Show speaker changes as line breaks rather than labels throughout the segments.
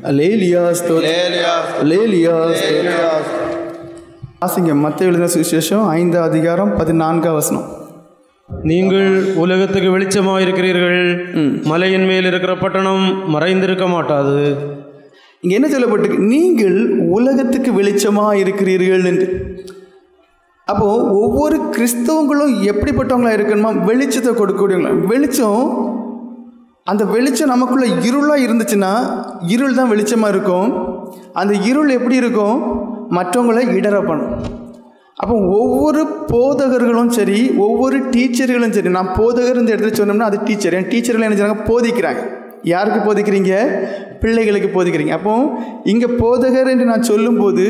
அல்லேலூயா அல்லேலூயா. வாசிங்க மத்தேயு எழுதின சுவிசேஷம் 5 அதிகாரம் 14
நீங்கள் உலகத்துக்கு வெளிச்சமாக இருக்கிறீர்கள். மலையின் மேல் இருக்கிற பட்டணம் மறைந்திருக்க மாட்டாது.
இங்கே என்ன சொல்லப்பட்டிருக்கு? நீங்கள் உலகத்துக்கு வெளிச்சமாக இருக்கிறீர்கள் என்று. அப்போது ஒவ்வொரு கிறிஸ்தவங்களும் எப்படிப்பட்டவங்களா இருக்கணுமா? வெளிச்சத்தை கொடுக்கக்கூடியவங்களா. வெளிச்சம், அந்த வெளிச்சம் நமக்குள்ளே இருளாக இருந்துச்சுன்னா இருள் தான் வெளிச்சமாக இருக்கும். அந்த இருள் எப்படி இருக்கும்? மற்றவங்களை இடற பண்ணும். அப்போ ஒவ்வொரு போதகர்களும் சரி, ஒவ்வொரு டீச்சர்களும் சரி, நான் போதகர் இந்த இடத்துல சொன்னோம்னா அது டீச்சர். என் டீச்சர்கள் என்ன செய்றாங்க? போதிக்கிறாங்க. யாருக்கு போதிக்கிறீங்க? பிள்ளைகளுக்கு போதிக்கிறீங்க. அப்போ இங்கே போதகர் என்று நான் சொல்லும்போது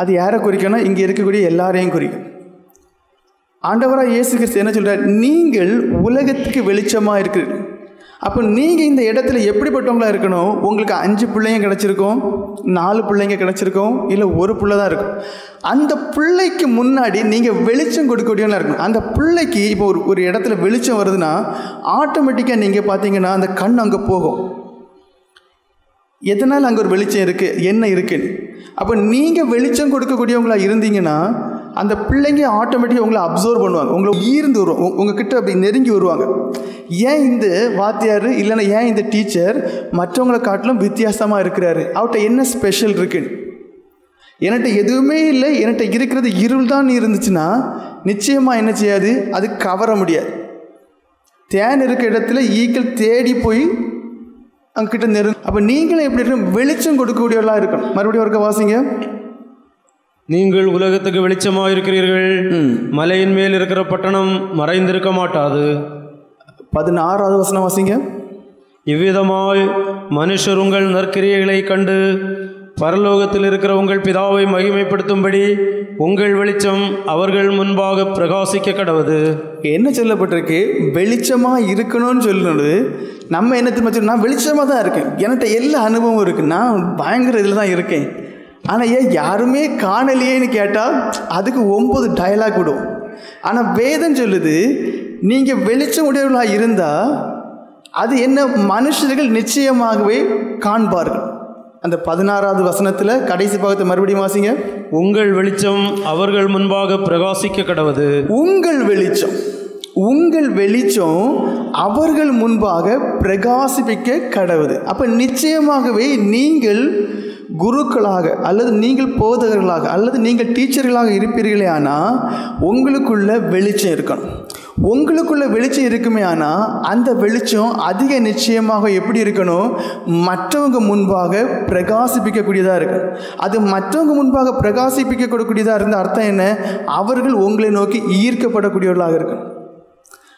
அது யாரை குறிக்கணும்? இங்கே இருக்கக்கூடிய எல்லாரையும் குறிக்கும். ஆண்டவராக இயேசு கிறிஸ்து என்ன சொல்கிறார்? நீங்கள் உலகத்துக்கு வெளிச்சமாக இருக்கிறீர்கள். அப்போ நீங்கள் இந்த இடத்துல எப்படிப்பட்டவங்களா இருக்கணும்? உங்களுக்கு 5 பிள்ளைங்க கிடச்சிருக்கும், 4 பிள்ளைங்க கிடச்சிருக்கும், இல்லை ஒரு பிள்ளை தான் இருக்கும். அந்த பிள்ளைக்கு முன்னாடி நீங்கள் வெளிச்சம் கொடுக்கக்கூடியவங்களா இருக்கணும். அந்த பிள்ளைக்கு இப்போ ஒரு இடத்துல வெளிச்சம் வருதுன்னா ஆட்டோமேட்டிக்காக நீங்கள் பார்த்தீங்கன்னா அந்த கண் அங்கே போகும். எதனால் அங்கே ஒரு வெளிச்சம் இருக்குது, என்ன இருக்குன்னு. அப்போ நீங்கள் வெளிச்சம் கொடுக்கக்கூடியவங்களா இருந்தீங்கன்னா அந்த பிள்ளைங்க ஆட்டோமேட்டிக்காக உங்களை அப்சர்வ் பண்ணுவாங்க, உங்களை ஈர்ந்து வருவாங்க, உங்ககிட்ட அப்படி நெருங்கி வருவாங்க. ஏன் இந்த வாத்தியார் இல்லைன்னா ஏன் இந்த டீச்சர் மற்றவங்களை காட்டிலும் வித்தியாசமாக இருக்கிறாரு? அவர்கிட்ட என்ன ஸ்பெஷல் இருக்குன்னு. என்கிட்ட எதுவுமே இல்லை, என்கிட்ட இருக்கிறது இருள் தான் இருந்துச்சுன்னா நிச்சயமாக என்ன செய்யாது? அது கவர முடியாது. தேன் இருக்கிற இடத்துல ஈக்கள் தேடி போய் அங்கிட்ட நெருங்க. அப்போ நீங்களும் எப்படி இருக்கணும்? வெளிச்சம் கொடுக்கக்கூடியவர்களாக இருக்கணும். மறுபடியும் ஒருக்க வாசிங்க.
நீங்கள் உலகத்துக்கு வெளிச்சமாக இருக்கிறீர்கள். மலையின் மேல் இருக்கிற பட்டணம் மறைந்திருக்க மாட்டாது.
16 வாசிங்க.
இவ்விதமாய் மனுஷர் உங்கள் நற்கிரியைகளை கண்டு பரலோகத்தில் இருக்கிற உங்கள் பிதாவை மகிமைப்படுத்தும்படி உங்கள் வெளிச்சம் அவர்கள் முன்பாக பிரகாசிக்க கடவது.
என்ன சொல்லப்பட்டிருக்கு? வெளிச்சமாக இருக்கணும்னு சொல்லுறது. நம்ம என்ன திரும்ப நான் வெளிச்சமாக தான் இருக்கேன், என்கிட்ட எல்லா அனுபவம் இருக்குது, நான் பயங்கர இதில் தான் இருக்கேன், ஆனால் ஏன் யாருமே காணலையேன்னு கேட்டால் அதுக்கு 9 டயலாக் விடும். ஆனால் வேதம் சொல்லுது, நீங்கள் வெளிச்சம் உடையவர்களாக இருந்தால் அது என்ன மனுஷர்கள் நிச்சயமாகவே காண்பார்கள். அந்த 16 கடைசி பாகத்தை மறுபடியும் வாசிங்க.
உங்கள் வெளிச்சம் அவர்கள் முன்பாக பிரகாசிக்க கடவது.
உங்கள் வெளிச்சம் அவர்கள் முன்பாக பிரகாசிப்பிக்க கடவுது. அப்போ நிச்சயமாகவே நீங்கள் குருக்களாக அல்லது நீங்கள் போதகர்களாக அல்லது நீங்கள் டீச்சர்களாக இருப்பீர்களே ஆனால் உங்களுக்குள்ள வெளிச்சம் இருக்கணும். உங்களுக்குள்ள வெளிச்சம் இருக்குமே ஆனால் அந்த வெளிச்சம் அதிக நிச்சயமாக எப்படி இருக்கணும்? மற்றவங்க முன்பாக பிரகாசிப்பிக்கக்கூடியதாக இருக்கணும். அது மற்றவங்க முன்பாக பிரகாசிப்பிக்கக்கூடியதாக இருந்த அர்த்தம் என்ன? அவர்கள் உங்களை நோக்கி ஈர்க்கப்படக்கூடியவர்களாக இருக்கணும்.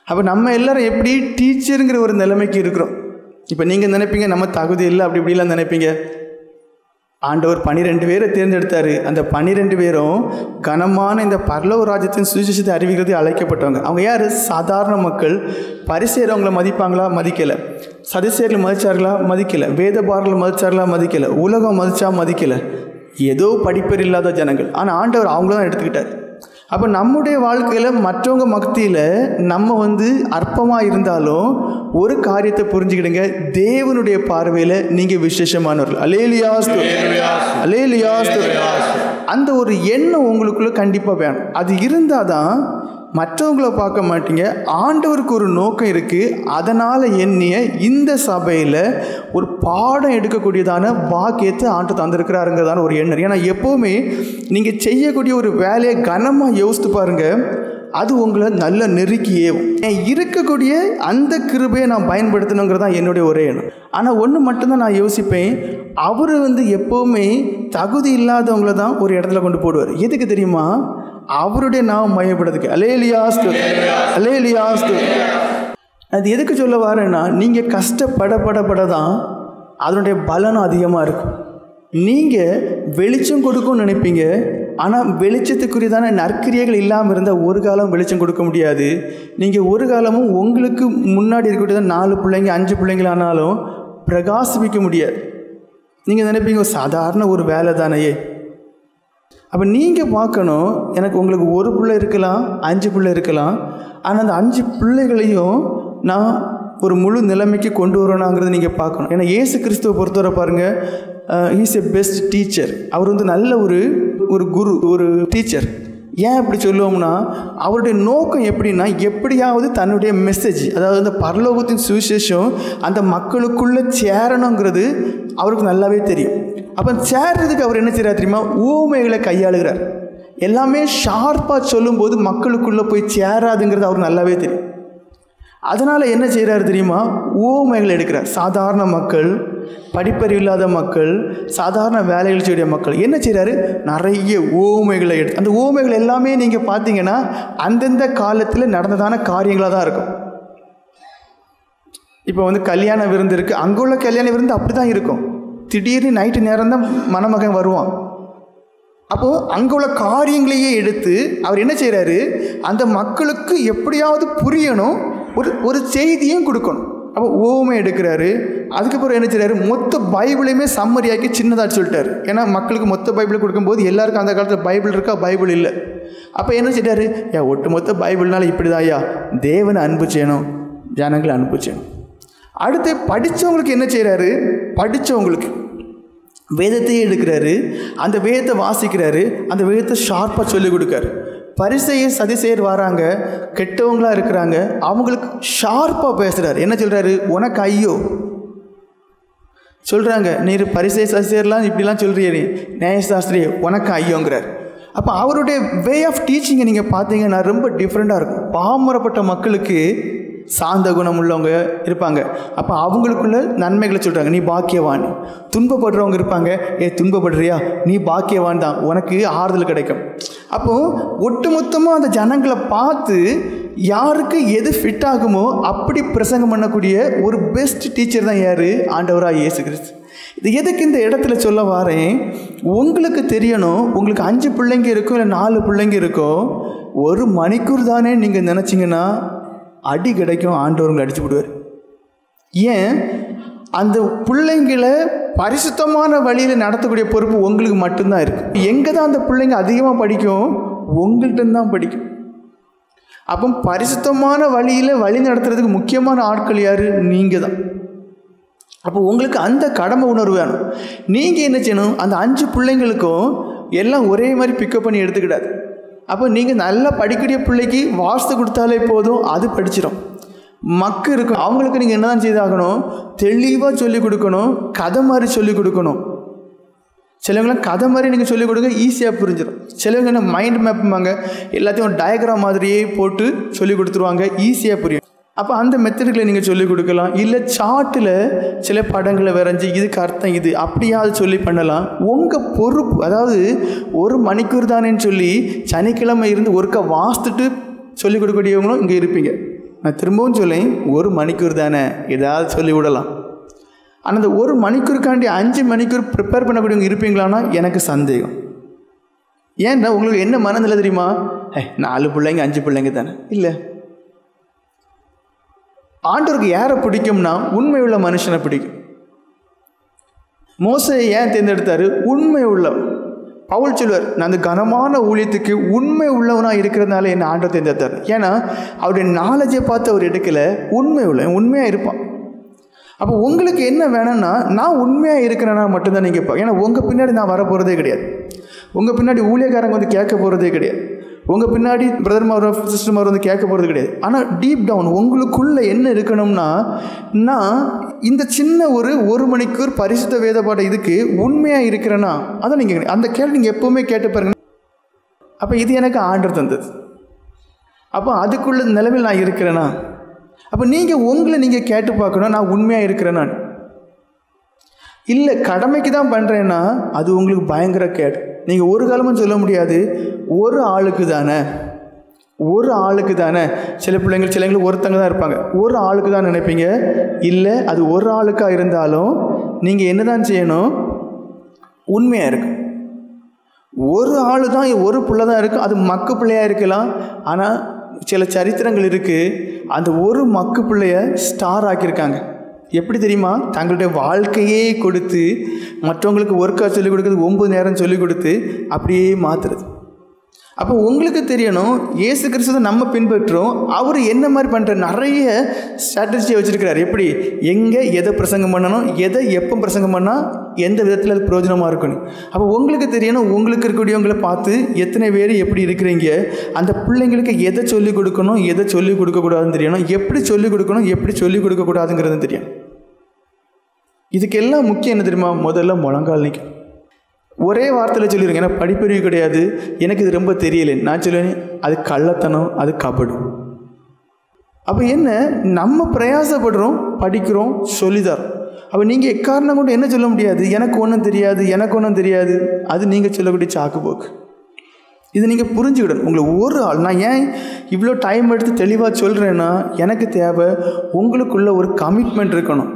அப்போ நம்ம எல்லாரும் எப்படி டீச்சருங்கிற ஒரு நிலைமைக்கு இருக்கிறோம். இப்போ நீங்கள் நினைப்பீங்க நம்ம தகுதி இல்லை, அப்படி இப்படிலாம் நினைப்பீங்க. ஆண்டவர் 12 பேரை தேர்ந்தெடுத்தார். அந்த 12 பேரும் கனமான இந்த பரலோக ராஜ்யத்தின் சுவிசேஷத்தை அறிவிக்கிறது அழைக்கப்பட்டவங்க. அவங்க யார்? சாதாரண மக்கள். பரிசேயர் அவங்கள மதிப்பாங்களா? மதிக்கலை. சதுசேயர்கள் மதிச்சார்களா? மதிக்கலை. வேதபாரர்கள் மதிச்சார்களா? மதிக்கலை. உலகம் மதிச்சா? மதிக்கலை. ஏதோ படிப்பர் இல்லாத ஜனங்கள். ஆனால் ஆண்டவர் அவங்கள தான் எடுத்துக்கிட்டார். அப்போ நம்முடைய வாழ்க்கையில் மற்றவங்க மத்தியில் நம்ம அற்பமாக இருந்தாலும் ஒரு காரியத்தை புரிஞ்சுக்கிடுங்க, தேவனுடைய பார்வையில் நீங்கள் விசேஷமானவர்கள். அல்லேலூயா அல்லேலூயா. அந்த ஒரு எண்ணம் உங்களுக்குள்ள கண்டிப்பாக வேணும். அது இருந்தால் தான் மற்றவங்களை பார்க்க மாட்டீங்க. ஆண்டவருக்கு ஒரு நோக்கம் இருக்குது. அதனால் என்னைய இந்த சபையில் ஒரு பாடம் எடுக்கக்கூடியதான பாக்கியத்தை ஆண்டு தந்திருக்கிறாருங்கிறதான ஒரு எண்ணம். ஏன்னா எப்போவுமே நீங்கள் செய்யக்கூடிய ஒரு வேலையை கனமாக யோசித்து பாருங்கள், அது உங்களை நல்ல நெருக்கியேவும் இருக்கக்கூடிய அந்த கிருபையை நான் பயன்படுத்தணுங்கிறதான் என்னுடைய ஒரே எண்ணம். ஆனால் ஒன்று மட்டும்தான் நான் யோசிப்பேன், அவர் எப்போவுமே தகுதி இல்லாதவங்கள தான் ஒரு இடத்துல கொண்டு போடுவார். எதுக்கு தெரியுமா? அவருடைய நாமம் மையப்படுறதுக்கு. அல்லேலூயா அல்லேலூயா. அது எதுக்கு சொல்ல வரேன்னா, நீங்கள் கஷ்டப்பட தான் அதனுடைய பலனும் அதிகமாக இருக்கும். நீங்கள் வெளிச்சம் கொடுக்கும்னு நினைப்பீங்க, ஆனால் வெளிச்சத்துக்குரியதான நற்கிரியைகள் இல்லாமல் இருந்தால் ஒரு காலம் வெளிச்சம் கொடுக்க முடியாது. நீங்கள் ஒரு காலமும் உங்களுக்கு முன்னாடி இருக்கக்கூடியதான் 4 பிள்ளைங்க 5 பிள்ளைங்களானாலும் பிரகாசிப்பிக்க முடியாது. நீங்கள் நினைப்பீங்க சாதாரண ஒரு வேலை தானையே. அப்போ நீங்கள் பார்க்கணும், எனக்கு உங்களுக்கு ஒரு பிள்ளை இருக்கலாம், 5 பிள்ளை இருக்கலாம், ஆனால் அந்த 5 பிள்ளைகளையும் நான் ஒரு முழு நிலைமைக்கு கொண்டு வரணுங்கிறத நீங்கள் பார்க்கணும். ஏன்னா இயேசு கிறிஸ்துவை பொறுத்தவரை பாருங்கள், இஸ் எ பெஸ்ட் டீச்சர். அவர் வந்து நல்ல ஒரு குரு, ஒரு டீச்சர். ஏன் அப்படி சொல்லுவோம்னா, அவருடைய நோக்கம் எப்படின்னா, எப்படியாவது தன்னுடைய மெசேஜ், அதாவது அந்த பரலோகத்தின் சுவிசேஷம் அந்த மக்களுக்குள்ளே சேரணுங்கிறது அவருக்கு நல்லாவே தெரியும். அப்போ சேர்றதுக்கு அவர் என்ன செய்கிறார் தெரியுமா, ஊமைகளை கையாளுகிறார். எல்லாமே ஷார்ப்பாக சொல்லும்போது மக்களுக்குள்ளே போய் சேராதுங்கிறது அவருக்கு நல்லாவே தெரியும். அதனால் என்ன செய்கிறாரு தெரியுமா, ஊமைகளை எடுக்கிறார். சாதாரண மக்கள், படிப்பறிவு இல்லாத மக்கள், சாதாரண வேலைகள் செய்ய மக்கள் என்ன செய்கிறாரு, நிறைய ஊமைகளை எடுத்து, அந்த ஊமைகள் எல்லாமே நீங்கள் பார்த்தீங்கன்னா அந்தந்த காலத்தில் நடந்ததான காரியங்களாக தான் இருக்கும். இப்போ வந்து கல்யாண விருந்து இருக்குது, அங்கே உள்ள கல்யாண விருந்து அப்படி தான் இருக்கும். திடீர்னு நைட்டு நேரம் தான் மணமகன் வருவான். அப்போது அங்கே உள்ள காரியங்களையே எடுத்து அவர் என்ன செய்கிறாரு, அந்த மக்களுக்கு எப்படியாவது புரியணும், ஒரு செய்தியும் கொடுக்கணும். அப்போ ஓமை எடுக்கிறாரு. அதுக்கப்புறம் என்ன செய்கிறாரு, மொத்த பைபிளையுமே சம்மரியாக்கி சின்னதாக சொல்லிட்டார். ஏன்னா மக்களுக்கு மொத்த பைபிளை கொடுக்கும்போது எல்லாருக்கும் அந்த காலத்தில் பைபிள் இருக்கா, பைபிள் இல்லை. அப்போ என்ன செய்கிறாரு, ஒட்டு மொத்த பைபிள்னால இப்படி தான் ஐயா, தேவனை அன்பு செய்யணும், ஜனங்களை அன்பு செய்யணும். அடுத்து படித்தவங்களுக்கு என்ன செய்கிறாரு, படித்தவங்களுக்கு வேதத்தையே எடுக்கிறாரு, அந்த வேதத்தை வாசிக்கிறாரு, அந்த வேதத்தை ஷார்ப்பாக சொல்லிக் கொடுக்காரு. பரிசேயர் சதிசேயர் வராங்க, கெட்டவங்களாக இருக்கிறாங்க, அவங்களுக்கு ஷார்ப்பாக பேசுகிறார். என்ன சொல்கிறாரு, உனக்கு ஐயோ சொல்கிறாங்க, நீர் பரிசேயர் சதிசேயர்லாம் இப்படிலாம் சொல்கிறீ, நியாயசாஸ்திரி உனக்கு ஐயோங்கிறார். அப்போ அவருடைய வே ஆஃப் டீச்சிங்கை நீங்கள் பார்த்தீங்கன்னா ரொம்ப டிஃப்ரெண்ட்டாக இருக்கும். பாமரப்பட்ட மக்களுக்கு சாந்த குணம் உள்ளவங்க இருப்பாங்க, அப்போ அவங்களுக்குள்ள நன்மைகளை சொல்கிறாங்க, நீ பாக்கியவான். துன்பப்படுறவங்க இருப்பாங்க, துன்பப்படுறியா, நீ பாக்கியவான் தான், உனக்கு ஆறுதல் கிடைக்கும். அப்போது ஒட்டுமொத்தமாக அந்த ஜனங்களை பார்த்து யாருக்கு எது ஃபிட் ஆகுமோ அப்படி பிரசங்கம் பண்ணக்கூடிய ஒரு பெஸ்ட் டீச்சர் தான் யார், ஆண்டவராக இயேசு கிறிஸ்து. இது எதுக்கு இந்த இடத்துல சொல்ல வரேன், உங்களுக்கு தெரியணும், உங்களுக்கு 5 பிள்ளைங்க இருக்கும், இல்லை 4 பிள்ளைங்க இருக்கும், 1 மணிக்கூர் தானே நீங்கள் நினச்சிங்கன்னா அடி கிடைக்கும், ஆண்டவர்களை அடிச்சு விடுவார். ஏன், அந்த பிள்ளைங்களை பரிசுத்தமான வழியில் நடத்தக்கூடிய பொறுப்பு உங்களுக்கு மட்டும்தான் இருக்குது. எங்கே தான் அந்த பிள்ளைங்க அதிகமாக படிக்கும், உங்கள்கிட்ட தான் படிக்கும். அப்போ பரிசுத்தமான வழியில் வழி நடத்துறதுக்கு முக்கியமான ஆட்கள் யார், நீங்கள் தான். அப்போ உங்களுக்கு அந்த கடமை உணர்வு வேணும். நீங்கள் என்ன செய்யணும், அந்த 5 பிள்ளைங்களுக்கும் எல்லாம் ஒரே மாதிரி பிக்கப் பண்ணி எடுத்துக்கிடாது. அப்போ நீங்கள் நல்லா படிக்கக்கூடிய பிள்ளைக்கு வாஸ்து கொடுத்தாலே போதும், அது படிச்சிடும். மக்கு இருக்கும், அவங்களுக்கு நீங்கள் என்ன தான் செய்தாகணும், தெளிவாக சொல்லிக் கொடுக்கணும், கதை மாதிரி சொல்லிக் கொடுக்கணும். சிலவங்களாம் கதை மாதிரி நீங்கள் சொல்லிக் கொடுங்க, ஈஸியாக புரிஞ்சிடும். சிலவங்க என்ன மைண்ட் மேப்புமாங்க, எல்லாத்தையும் டயக்ராம் மாதிரியே போட்டு சொல்லிக் கொடுத்துருவாங்க, ஈஸியாக புரியும். அப்போ அந்த மெத்தடுகளை நீங்கள் சொல்லிக் கொடுக்கலாம். இல்லை சார்ட்டில் சில படங்களை வரைஞ்சி இதுக்கு அர்த்தம் இது அப்படியாவது சொல்லி பண்ணலாம். உங்கள் பொறுப்பு, அதாவது 1 மணிக்கூர் தானேன்னு சொல்லி சனிக்கிழமை இருந்து ஒருக்கா வாசித்துட்டு சொல்லிக் கொடுக்கக்கூடியவங்களும் இங்கே இருப்பீங்க. நான் திரும்பவும் சொல்லேன், 1 மணிக்கூர் தானே, ஏதாவது சொல்லி விடலாம். ஆனால் அந்த 1 மணிக்கூருக்காண்டி 5 மணிக்கூர் ப்ரிப்பேர் பண்ணக்கூடியவங்க இருப்பீங்களான்னா எனக்கு சந்தேகம். ஏன்னா உங்களுக்கு என்ன மனதில் தெரியுமா, 4 பிள்ளைங்க 5 பிள்ளைங்க தானே. இல்லை, ஆண்டவருக்கு யாரை பிடிக்கும்னா உண்மை உள்ள மனுஷனை பிடிக்கும். மோசே ஏன் தேர்ந்தெடுத்தார், உண்மை உள்ளவன். பவுல் சொல்வார், நான் அந்த கனமான ஊழியத்துக்கு உண்மை உள்ளவனாக இருக்கிறதுனால என்னை ஆண்டவர் தேர்ந்தெடுத்தார். ஏன்னா அவருடைய நாலேஜை பார்த்து அவர் எடுக்கலை, உண்மை உள்ள உண்மையாக இருப்பான். அப்போ உங்களுக்கு என்ன வேணும்னா, நான் உண்மையாக இருக்கிறேன்னா மட்டும்தான் நீங்கள் ஏன்னா உங்கள் பின்னாடி நான் வர போகிறதே கிடையாது, உங்கள் பின்னாடி ஊழியக்காரங்க வந்து கேட்க போகிறதே கிடையாது, உங்கள் பின்னாடி பிரதர்மாரோ சிஸ்டர்மாரோ வந்து கேட்க போகிறது கிடையாது. ஆனால் டீப் டவுன் உங்களுக்குள்ளே என்ன இருக்கணும்னா, நான் இந்த சின்ன ஒரு மணிக்கூர் பரிசுத்த வேத பாடம் இதுக்கு உண்மையாக இருக்கிறேன்னா அதை நீங்கள் அந்த கேள்வி நீங்கள் எப்போவுமே கேட்டு பாருங்க. அப்போ இது எனக்கு ஆண்டவர் தந்தது, அப்போ அதுக்குள்ள நிலைமையில் நான் இருக்கிறேன்னா, அப்போ நீங்கள் உங்களை நீங்கள் கேட்டு பார்க்கணும், நான் உண்மையாக இருக்கிறேன். நான் இல்லை கடமைக்கு தான் பண்ணுறேன்னா அது உங்களுக்கு பயங்கர கேடு. நீங்கள் ஒரு காலமும் சொல்ல முடியாது, ஒரு ஆளுக்கு தானே. சில பிள்ளைங்களுக்கு ஒருத்தங்க தான் இருப்பாங்க, ஒரு ஆளுக்கு தான் நினைப்பீங்க. இல்லை, அது ஒரு ஆளுக்காக இருந்தாலும் நீங்கள் என்ன தான் செய்யணும், உண்மையாக இருக்கும். ஒரு ஆள் தான், ஒரு பிள்ளை தான் இருக்கும், அது மக்கு பிள்ளையாக இருக்கலாம். ஆனால் சில சரித்திரங்கள் இருக்குது, அந்த ஒரு மக்கு பிள்ளைய ஸ்டார் ஆக்கியிருக்காங்க. எப்படி தெரியுமா, தங்களுடைய வாழ்க்கையே கொடுத்து மற்றவங்களுக்கு ஒர்க்காக சொல்லிக் கொடுக்குறது, 9 நேரம் சொல்லிக் கொடுத்து அப்படியே மாற்றுறது. அப்போ உங்களுக்கு தெரியணும், இயேசு கிறிஸ்துவை நம்ம பின்பற்றுறோம், அவர் என்ன மாதிரி பண்ணுற நிறைய ஸ்ட்ராட்டஜியை வச்சுருக்கிறார். எப்படி எங்கே எதை பிரசங்கம் பண்ணணும், எதை எப்போ பிரசங்கம் பண்ணால் எந்த விதத்தில் அது பிரயோஜனமாக இருக்கணும். அப்போ உங்களுக்கு தெரியணும், உங்களுக்கு இருக்கக்கூடியவங்களை பார்த்து எத்தனை பேர் எப்படி இருக்கிறீங்க, அந்த பிள்ளைங்களுக்கு எதை சொல்லிக் கொடுக்கணும், எதை சொல்லிக் கொடுக்கக்கூடாதுன்னு தெரியணும், எப்படி சொல்லிக் கொடுக்கணும், எப்படி சொல்லிக் கொடுக்கக்கூடாதுங்கிறது தெரியும். இதுக்கெல்லாம் முக்கியம் என்ன தெரியுமா? முதல்ல முழங்கால் நிற்கும். ஒரே வார்த்தையில் சொல்லிடுங்க, ஏன்னா படிப்பறிவு கிடையாது, எனக்கு இது ரொம்ப தெரியலை, நான் சொல்லுவேன் அது கள்ளத்தனம், அது கபடு. அப்போ என்ன, நம்ம பிரயாசப்படுறோம், படிக்கிறோம், சொல்லித்தரோம். அப்போ நீங்கள் எக்காரணம் கொண்டு என்ன சொல்ல முடியாது, எனக்கு ஒன்றும் தெரியாது, எனக்கு ஒன்றும் தெரியாது. அது நீங்கள் சொல்லக்கூடிய சாக்கு போக்கு. இது நீங்கள் புரிஞ்சுக்கிடணும். உங்களை ஒரு ஆள், நான் ஏன் இவ்வளோ டைம் எடுத்து தெளிவாக சொல்கிறேன்னா, எனக்கு தேவை உங்களுக்குள்ள ஒரு கமிட்மெண்ட் இருக்கணும்.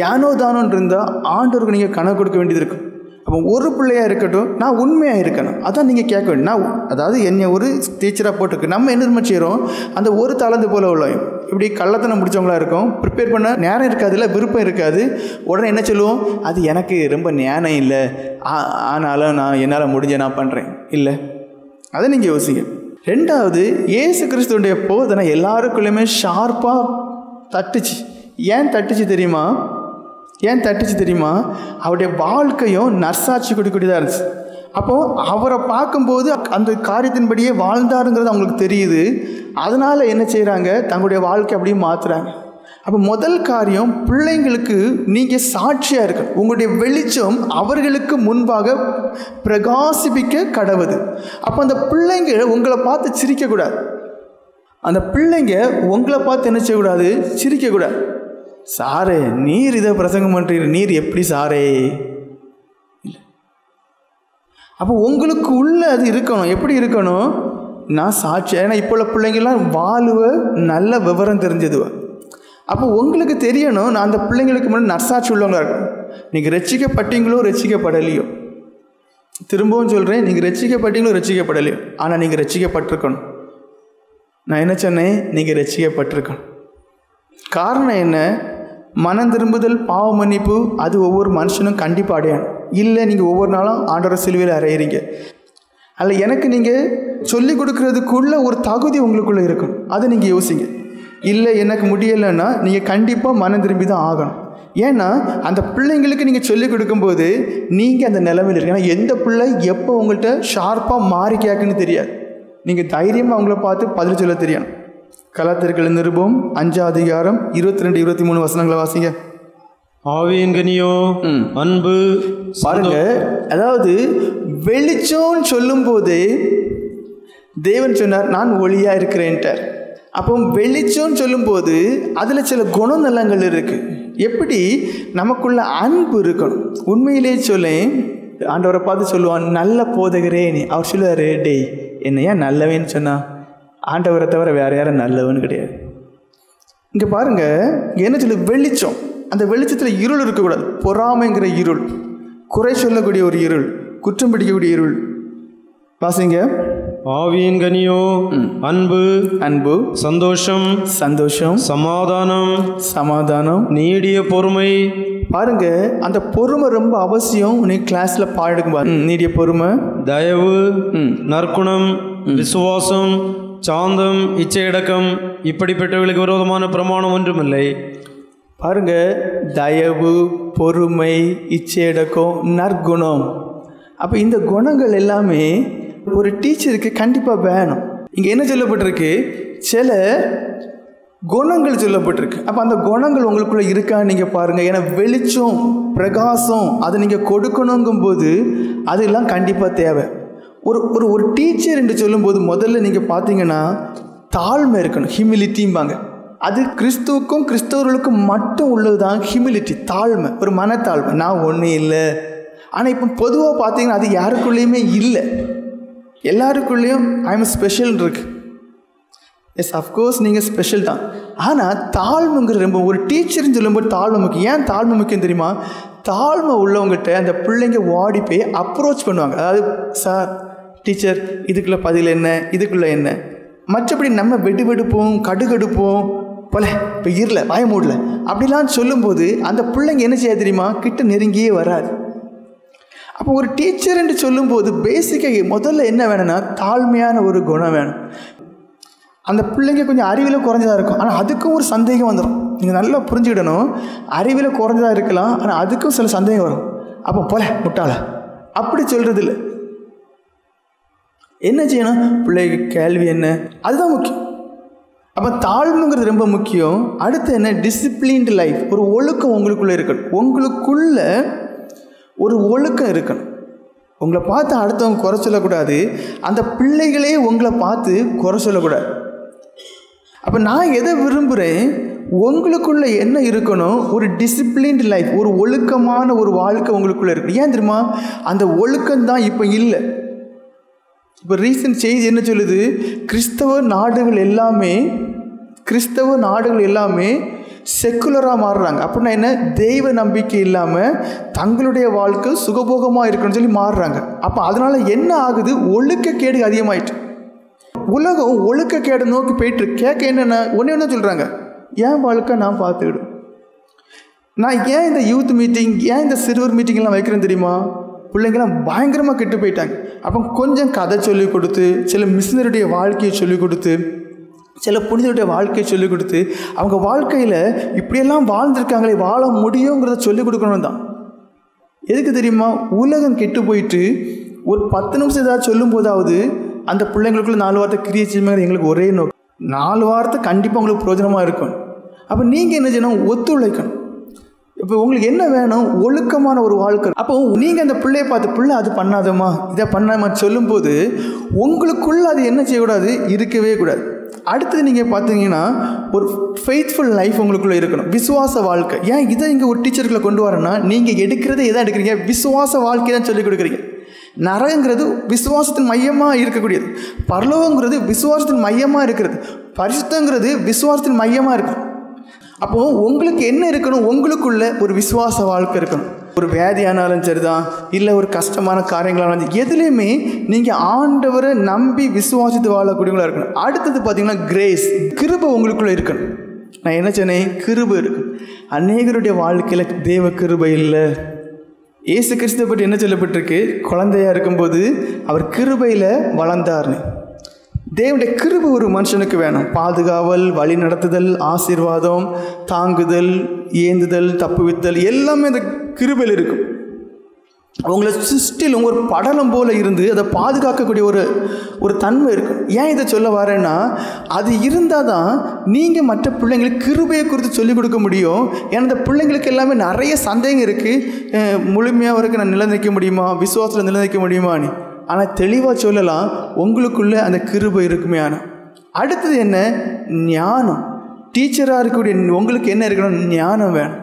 ஏனோ தானோன்னு இருந்தால் ஆண்டவருக்கு நீங்கள் கணக்கு கொடுக்க வேண்டியது இருக்கும். அப்போ ஒரு பிள்ளையாக இருக்கட்டும், நான் உண்மையாக இருக்கணும், அதான் நீங்கள் கேட்க வேண்டும். நான் அதாவது என்னை ஒரு டீச்சராக போட்டுருக்கு, நம்ம என்ன செய்கிறோம், அந்த ஒரு தாளந்து போல் உள்ள இப்படி கள்ளத்தனம் முடித்தவங்களா இருக்கும், ப்ரிப்பேர் பண்ண நேரம் இருக்காது, இல்லை விருப்பம் இருக்காது. உடனே என்ன சொல்லுவோம், அது எனக்கு ரொம்ப ஞானம் இல்லை, ஆனாலும் நான் என்னால் முடிஞ்ச நான் பண்ணுறேன். இல்லை, அதை நீங்கள் யோசிங்க. ரெண்டாவது, இயேசு கிறிஸ்துவுடைய போதனை எல்லாருக்குள்ளேயுமே ஷார்ப்பாக தட்டுச்சு. ஏன் தட்டுச்சு தெரியுமா? அவருடைய வாழ்க்கையும் நர்சாட்சி கொடுக்கக்கூடியதாக இருந்துச்சு. அப்போது அவரை பார்க்கும்போது அந்த காரியத்தின்படியே வாழ்ந்தாருங்கிறது அவங்களுக்கு தெரியுது. அதனால் என்ன செய்கிறாங்க, தங்களுடைய வாழ்க்கை அப்படியே மாற்றுறாங்க. அப்போ முதல் காரியம், பிள்ளைங்களுக்கு நீங்கள் சாட்சியாக இருக்க, உங்களுடைய வெளிச்சம் அவர்களுக்கு முன்பாக பிரகாசிப்பிக்க கடவுது. அப்போ அந்த பிள்ளைங்க உங்களை பார்த்து சிரிக்கக்கூடாது, அந்த பிள்ளைங்க உங்களை பார்த்து என்ன செய்யக்கூடாது, சிரிக்கக்கூடாது. சாரே நீர் இதை பிரசங்கம் பண்ணுறீர், நீர் எப்படி சாரே இல்லை. அப்போ உங்களுக்கு உள்ள அது இருக்கணும். எப்படி இருக்கணும், நான் சாட்சி. ஏன்னா இப்போ உள்ள பிள்ளைங்கள்லாம் வாழுவ நல்ல விவரம் தெரிஞ்சதுவ. அப்போ உங்களுக்கு தெரியணும், நான் அந்த பிள்ளைங்களுக்கு முன்னாடி நற்சாட்சி உள்ளவங்களா இருக்கணும். நீங்கள் ரட்சிக்கப்பட்டீங்களோ ரட்சிக்கப்படலையோ, திரும்பவும் சொல்கிறேன், நீங்கள் ரட்சிக்கப்பட்டீங்களோ ரட்சிக்கப்படலையோ, ஆனால் நீங்கள் ரட்சிக்கப்பட்டிருக்கணும். நான் என்ன சொன்னேன், நீங்கள் ரட்சிக்கப்பட்டிருக்கணும். காரணம் என்ன, மனம் திரும்புதல், பாவ மன்னிப்பு, அது ஒவ்வொரு மனுஷனும் கண்டிப்பாக அடையணும். இல்லை நீங்கள் ஒவ்வொரு நாளும் ஆண்டவர் சிலுவையில் அறையிறீங்க, அல்ல எனக்கு நீங்கள் சொல்லிக் கொடுக்கறதுக்குள்ள ஒரு தகுதி உங்களுக்குள்ளே இருக்கணும். அதை நீங்கள் யோசிங்க. இல்லை எனக்கு முடியலைன்னா நீங்கள் கண்டிப்பாக மனம் திரும்பி தான் ஆகணும். ஏன்னா அந்த பிள்ளைங்களுக்கு நீங்கள் சொல்லிக் கொடுக்கும்போது நீங்கள் அந்த நிலைமையில் இருக்கு. ஏன்னா எந்த பிள்ளை எப்போ உங்கள்கிட்ட ஷார்ப்பாக மாறி கேட்குன்னு தெரியாது. நீங்கள் தைரியமாக அவங்கள பார்த்து பதில் சொல்ல தெரியணும். கலாத்தியர்கள் நிருபம் 5:22-23 வசனங்களை வாசிங்க.
ஆவியின் கனியோ அன்பு.
பாருங்க, அதாவது வெளிச்சம் சொல்லும் போது தேவன் சொன்னார், நான் ஒளியா இருக்கிறேன்ட்டார். அப்போ வெளிச்சம் சொல்லும்போது அதில் சில குணநலங்கள் இருக்குது. எப்படி நமக்குள்ள அன்பு இருக்கணும். உண்மையிலே சொல்ல ஆண்டவரை பார்த்து சொல்லுவான், நல்ல போதகரே நீ. அவர் சொல்லுவார், டேய் என்னையா நல்லவேன்னு சொன்னா, ஆண்டவரை தவிர வேறு யாரும் நல்லவன்னு கிடையாது. இங்கே பாருங்கள், என்ன சொல்லு, வெளிச்சம். அந்த வெளிச்சத்தில் இருள் இருக்கக்கூடாது. பொறாமைங்கிற இருள், குறை சொல்லக்கூடிய ஒரு இருள், குற்றம் பிடிக்கக்கூடிய இருள். வாசிங்க.
ஆவியின் கனியோ அன்பு.
அன்பு, சந்தோஷம். சந்தோஷம், சமாதானம். சமாதானம், நீடிய பொறுமை. பாருங்க, அந்த பொறுமை ரொம்ப அவசியம். நீ கிளாஸில் பாடுக்கும் பாருங்க. நீடிய பொறுமை, தயவு, நற்குணம், விசுவாசம், சாந்தம், இச்சையடக்கம், இப்படிப்பட்டவர்களுக்கு விரோதமான பிரமாணம் ஒன்றுமில்லை. பாருங்க, தயவு, பொறுமை, இச்சையடக்கம், நற்குணம். அப்போ இந்த குணங்கள் எல்லாமே ஒரு டீச்சருக்கு கண்டிப்பாக வேணும். இங்கே என்ன சொல்லப்பட்டிருக்கு, சில குணங்கள் சொல்லப்பட்டிருக்கு. அப்போ அந்த குணங்கள் உங்களுக்குள்ளே இருக்கான்னு நீங்கள் பாருங்கள். ஏன்னா வெளிச்சம், பிரகாசம், அதை நீங்கள் கொடுக்கணுங்கும்போது அதெல்லாம் கண்டிப்பாக தேவை. ஒரு ஒரு ஒரு டீச்சர் என்று சொல்லும்போது முதல்ல நீங்கள் பார்த்தீங்கன்னா தாழ்மை இருக்கணும். ஹியூமிலிட்டிம்பாங்க. அது கிறிஸ்துவுக்கும் கிறிஸ்தவர்களுக்கும் மட்டும் உள்ளது தான் ஹியூமிலிட்டி, தாழ்மை, ஒரு மனத்தாழ்மை. நான் ஒன்றும் இல்லை. ஆனால் இப்போ பொதுவாக பார்த்தீங்கன்னா அது யாருக்குள்ளேயுமே இல்லை. எல்லாருக்குள்ளேயும் ஐஎம் ஸ்பெஷல் இருக்கு. எஸ், அஃப்கோர்ஸ் நீங்கள் ஸ்பெஷல் தான். ஆனால் தாழ்மைங்கிற ரொம்ப, ஒரு டீச்சர்னு சொல்லும்போது தாழ்மை முக்கியம். ஏன் தாழ்மை முக்கியம் தெரியுமா? தாழ்மை உள்ளவங்ககிட்ட அந்த பிள்ளைங்க ஓடி போய் அப்ரோச் பண்ணுவாங்க. அதாவது, சார், டீச்சர், இதுக்குள்ளே பதில் என்ன, இதுக்குள்ளே என்ன. மற்றபடி நம்ம வெடுவெடுப்போம், கடுகடுப்போம், போல இப்போ இருல பயமூடல அப்படிலாம் சொல்லும்போது அந்த பிள்ளைங்க என்ன செய்ய தெரியுமா, கிட்ட நெருங்கியே வராது. அப்போ ஒரு டீச்சர் என்று சொல்லும்போது பேசிக்காக முதல்ல என்ன வேணும்னா தாழ்மையான ஒரு குணம் வேணும். அந்த பிள்ளைங்க கொஞ்சம் அறிவில் குறைஞ்சதாக இருக்கும், ஆனால் அதுக்கும் ஒரு சந்தேகம் வந்துடும். நீங்கள் நல்லா புரிஞ்சுக்கிடணும், அறிவில் குறைஞ்சதாக இருக்கலாம், ஆனால் அதுக்கும் சில சந்தேகம் வரும். அப்போ போல முட்டாள அப்படி சொல்கிறது இல்லை. என்ன செய்யணும்? பிள்ளைக்கு கேள்வி என்ன, அதுதான் முக்கியம். அப்போ தாழ்மைங்கிறது ரொம்ப முக்கியம். அடுத்து என்ன? Disciplined life. ஒரு ஒழுக்கம் உங்களுக்குள்ளே இருக்கணும். உங்களுக்குள்ள ஒரு ஒழுக்கம் இருக்கணும். உங்களை பார்த்து அடுத்தவங்க குறை சொல்லக்கூடாது, அந்த பிள்ளைகளே உங்களை பார்த்து குறை சொல்லக்கூடாது. அப்போ நான் எதை விரும்புகிறேன்? உங்களுக்குள்ளே என்ன இருக்கணும்? ஒரு டிசிப்ளின்டு லைஃப், ஒரு ஒழுக்கமான ஒரு வாழ்க்கை உங்களுக்குள்ளே இருக்கணும். ஏன் தெரியுமா? அந்த ஒழுக்கம்தான் இப்போ இல்லை. இப்போ ரீசன்ட் செய்தி என்ன சொல்லுது? கிறிஸ்தவ நாடுகள் எல்லாமே செக்குலராக மாறுறாங்க. அப்படின்னா என்ன? தெய்வ நம்பிக்கை இல்லாமல் தங்களுடைய வாழ்க்கை சுகபோகமாக இருக்குன்னு சொல்லி மாறுறாங்க. அப்போ அதனால் என்ன ஆகுது? ஒழுக்கக்கேடு அதிகமாயிட்டு. உலகம் ஒழுக்கக்கேடு நோக்கி போயிட்டு கேட்க என்னென்ன ஒன்று சொல்கிறாங்க, ஏன் வாழ்க்கை நான் பார்த்துக்கிடும். நான் ஏன் இந்த யூத் மீட்டிங், ஏன் இந்த சிறுவர் மீட்டிங்லாம் வைக்கிறேன்னு தெரியுமா? பிள்ளைங்கள்லாம் பயங்கரமாக கெட்டு போயிட்டாங்க. அப்போ கொஞ்சம் கதை சொல்லிக் கொடுத்து, சில மிஷினருடைய வாழ்க்கையை சொல்லிக் கொடுத்து, சில புனிதருடைய வாழ்க்கையை சொல்லிக் கொடுத்து, அவங்க வாழ்க்கையில் இப்படியெல்லாம் வாழ்ந்துருக்காங்களே, வாழ முடியுங்கிறத சொல்லிக் கொடுக்கணும் தான். எதுக்கு தெரியுமா? உலகம் கெட்டு போயிட்டு ஒரு 10 நிமிஷம் ஏதாவது சொல்லும் போதாவது அந்த பிள்ளைங்களுக்குள்ள 4 வார்த்தை கிரியை செய்யுங்க. எங்களுக்கு ஒரே நோக்கம், 4 வார்த்தை கண்டிப்பாக உங்களுக்கு பிரயோஜனமாக இருக்கும். அப்போ நீங்கள் என்ன செய்யணும்? ஒத்துழைக்கணும். இப்போ உங்களுக்கு என்ன வேணும்? ஒழுக்கமான ஒரு வாழ்க்கை. அப்போ நீங்கள் அந்த பிள்ளையை பார்த்து, பிள்ளை அது பண்ணாதம்மா, இதை பண்ணாமா சொல்லும்போது உங்களுக்குள்ள அது என்ன செய்யக்கூடாது? இருக்கவே கூடாது. அடுத்தது நீங்கள் பார்த்தீங்கன்னா ஒரு ஃபெய்த்ஃபுல் லைஃப் உங்களுக்குள்ளே இருக்கணும், விசுவாச வாழ்க்கை. ஏன் இதை இங்கே ஒரு டீச்சர்களை கொண்டு வரேன்னா, நீங்கள் எடுக்கிறத எதை எடுக்கிறீங்க? விசுவாச வாழ்க்கை தான் சொல்லிக் கொடுக்குறீங்க. நரகங்கிறது விசுவாசத்தின் மையமாக இருக்கக்கூடியது, பரலோகங்கிறது விசுவாசத்தின் மையமாக இருக்கிறது, பரிசுத்தங்கிறது விசுவாசத்தின் மையமாக இருக்குது. அப்போது உங்களுக்கு என்ன இருக்கணும்? உங்களுக்குள்ள ஒரு விசுவாச வாழ்க்கை இருக்கணும். ஒரு வியாதியானாலும் சரிதான், இல்லை ஒரு கஷ்டமான காரியங்களானாலும், எதுலேயுமே நீங்கள் ஆண்டவரை நம்பி விசுவாசித்து வாழக்கூடியவங்களாக இருக்கணும். அடுத்தது பார்த்திங்கன்னா கிரேஸ், கிருபை உங்களுக்குள்ளே இருக்கணும். நான் என்ன சொன்னேன்? கிருபை இருக்கு. அநேகருடைய வாழ்க்கையில் தேவ கிருபை இல்லை. இயேசு கிறிஸ்துவை பற்றி என்ன சொல்லப்பட்டிருக்கு? குழந்தையாக இருக்கும்போது அவர் கிருபையில் வளர்ந்தார்னு. தேவனுடைய கிருபை ஒரு மனுஷனுக்கு வேணும். பாதுகாவல், வழி நடத்துதல், ஆசீர்வாதம், தாங்குதல், ஏந்துதல், தப்புவித்தல் எல்லாமே அந்த கிருபையில் இருக்கும். உங்களை சிருஷ்டிலும் ஒரு படலம் போல் இருந்து அதை பாதுகாக்கக்கூடிய ஒரு தன்மை இருக்கும். ஏன் இதை சொல்ல வரேன்னா, அது இருந்தால் தான் நீங்கள் மற்ற பிள்ளைங்களுக்கு கிருபையை குறித்து சொல்லிக் கொடுக்க முடியும். ஏன்னா அந்த பிள்ளைங்களுக்கு எல்லாமே நிறைய சந்தேகம் இருக்குது. முழுமையாக வரைக்கும் நான் நிலைநிற்க முடியுமா, விசுவாசத்தில் நிலைநிற்க முடியுமான்னு. ஆனால் தெளிவாக சொல்லலாம், உங்களுக்குள்ளே அந்த கிருபை இருக்குமே. ஆனால் அடுத்தது என்ன? ஞானம். டீச்சராக இருக்கக்கூடிய உங்களுக்கு என்ன இருக்கணும்? ஞானம் வேணும்.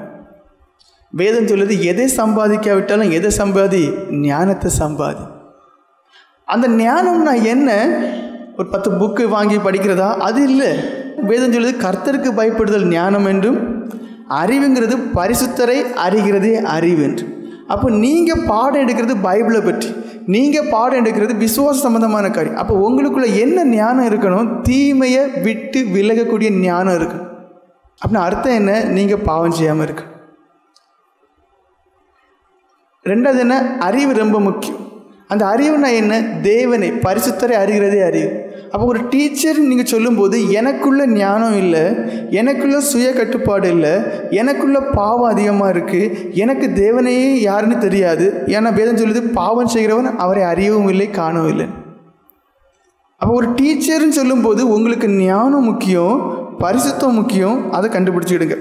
வேதம் சொல்லுது, எதை சம்பாதிக்காவிட்டாலும் எதை சம்பாதி? ஞானத்தை சம்பாதி. அந்த ஞானம்னா என்ன? ஒரு 10 புக்கு வாங்கி படிக்கிறதா? அது இல்லை. வேதம் சொல்லுது, கர்த்தருக்கு பயப்படுதல் ஞானம் என்றும், அறிவுங்கிறது பரிசுத்தரை அறிகிறதே அறிவு என்று. அப்போ நீங்கள் பாடம் எடுக்கிறது பைபிளை பற்றி, நீங்கள் பாடம் எடுக்கிறது விசுவாச சம்பந்தமான காரியம். அப்போ உங்களுக்குள்ள என்ன ஞானம் இருக்கணும்? தீமையை விட்டு விலகக்கூடிய ஞானம் இருக்கு. அப்படின்னா அர்த்தம் என்ன? நீங்கள் பாவம் செய்யாமல் இருக்கு. ரெண்டாவது என்ன? அறிவு ரொம்ப முக்கியம். அந்த அறிவுனா என்ன? தேவனை பரிசுத்தரை அறிகிறதே அறிவு. அப்போ ஒரு டீச்சர் நீங்கள் சொல்லும்போது, எனக்குள்ள ஞானம் இல்லை, எனக்குள்ள சுய கட்டுப்பாடு இல்லை, எனக்குள்ள பாவம் அதிகமாக இருக்குது, எனக்கு தேவனையே யாருன்னு தெரியாது. ஏன்னா வேதம் சொல்லுது, பாவம் செய்கிறவன் அவரை அறியவும் இல்லை, காணவும் இல்லை. அப்போ ஒரு டீச்சர்னு சொல்லும்போது உங்களுக்கு ஞானம் முக்கியம், பரிசுத்தம் முக்கியம். அதை கண்டுபிடிச்சிடுங்க.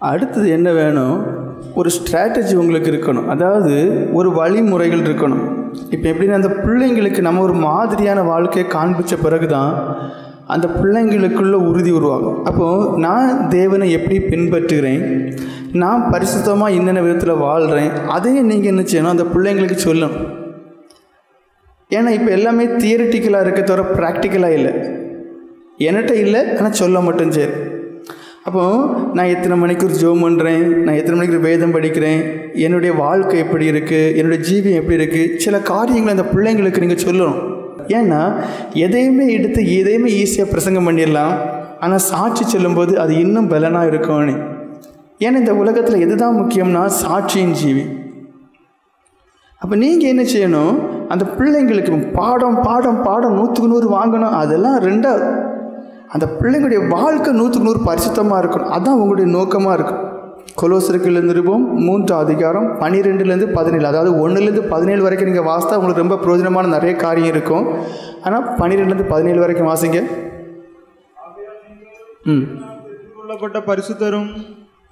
அடுத்தது என்ன வேணும்? ஒரு ஸ்ட்ராட்டஜி உங்களுக்கு இருக்கணும். அதாவது ஒரு வழிமுறைகள் இருக்கணும். இப்போ எப்படின்னா, அந்த பிள்ளைங்களுக்கு நம்ம ஒரு மாதிரியான வாழ்க்கையை காண்பித்த பிறகு தான் அந்த பிள்ளைங்களுக்குள்ள உறுதி உருவாகும். அப்போது நான் தேவனை எப்படி பின்பற்றுகிறேன், நான் பரிசுத்தமாக என்னென்ன விதத்தில் வாழ்கிறேன், அதையும் நீங்கள் என்ன செய்யணும்? அந்த பிள்ளைங்களுக்கு சொல்லணும். ஏன்னா இப்போ எல்லாமே தியரிட்டிக்கலாக இருக்க தவிர ப்ராக்டிக்கலாக இல்லை. என்கிட்ட இல்லை, ஆனால் சொல்ல மட்டும் சரி. அப்போது நான் எத்தனை மணிக்கு ஒரு ஜெபம் பண்ணுறேன், நான் எத்தனை மணிக்கு வேதம் படிக்கிறேன், என்னுடைய வாழ்க்கை எப்படி இருக்குது, என்னுடைய ஜீவியம் எப்படி இருக்குது, சில காரியங்களை அந்த பிள்ளைங்களுக்கு நீங்கள் சொல்லணும். ஏன்னா எதையுமே எடுத்து எதையுமே ஈஸியாக பிரசங்கம் பண்ணிடலாம், ஆனால் சாட்சி சொல்லும்போது அது இன்னும் பலனாக இருக்கும்னு. ஏன்னா இந்த உலகத்தில் எதுதான் முக்கியம்னா சாட்சியின் ஜீவி. அப்போ நீங்கள் என்ன செய்யணும், அந்த பிள்ளைங்களுக்கு பாடம் 100க்கு 100 வாங்கணும், அதெல்லாம் ரெண்டாவது. அந்த பிள்ளைங்களுடைய வாழ்க்கை 100க்கு 100 பரிசுத்தமாக இருக்கணும். அதுதான் உங்களுடைய நோக்கமாக இருக்கும். கொலோசருக்கு நிருபம் 3:12-17, அதாவது 1-17 வரைக்கும் நீங்கள் வாசித்தா உங்களுக்கு ரொம்ப பிரயோஜனமான நிறைய காரியம் இருக்கும். ஆனால் 12-17 வரைக்கும் வாசிங்க.
கொள்ளப்பட்ட பரிசுத்தரும்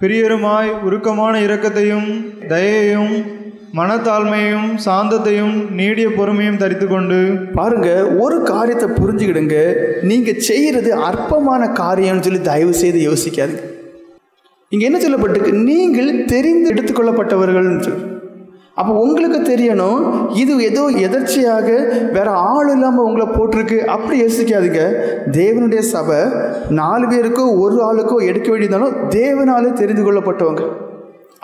பிரியருமாய் உருக்கமான இரக்கத்தையும் தயையும் மனத்தாழ்மையும் சாந்தத்தையும் நீடிய பொறுமையும் தரித்து கொண்டு. பாருங்க, ஒரு காரியத்தை புரிஞ்சுக்கிடுங்க, நீங்கள் செய்கிறது அற்பமான காரியம்னு சொல்லி தயவு செய்து யோசிக்காதுங்க. இங்கே என்ன சொல்லப்பட்டிருக்கு, நீங்கள் தெரிந்து எடுத்துக்கொள்ளப்பட்டவர்கள். அப்போ உங்களுக்கு தெரியணும், இது ஏதோ எதர்ச்சியாக வேற ஆள் இல்லாமல் உங்களை போட்டிருக்கு அப்படி யோசிக்காதுங்க. தேவனுடைய சபை 4 பேருக்கோ 1 ஆளுக்கோ எடுக்க வேண்டியதாலும் தேவனாலே தெரிந்து கொள்ளப்பட்டவங்க.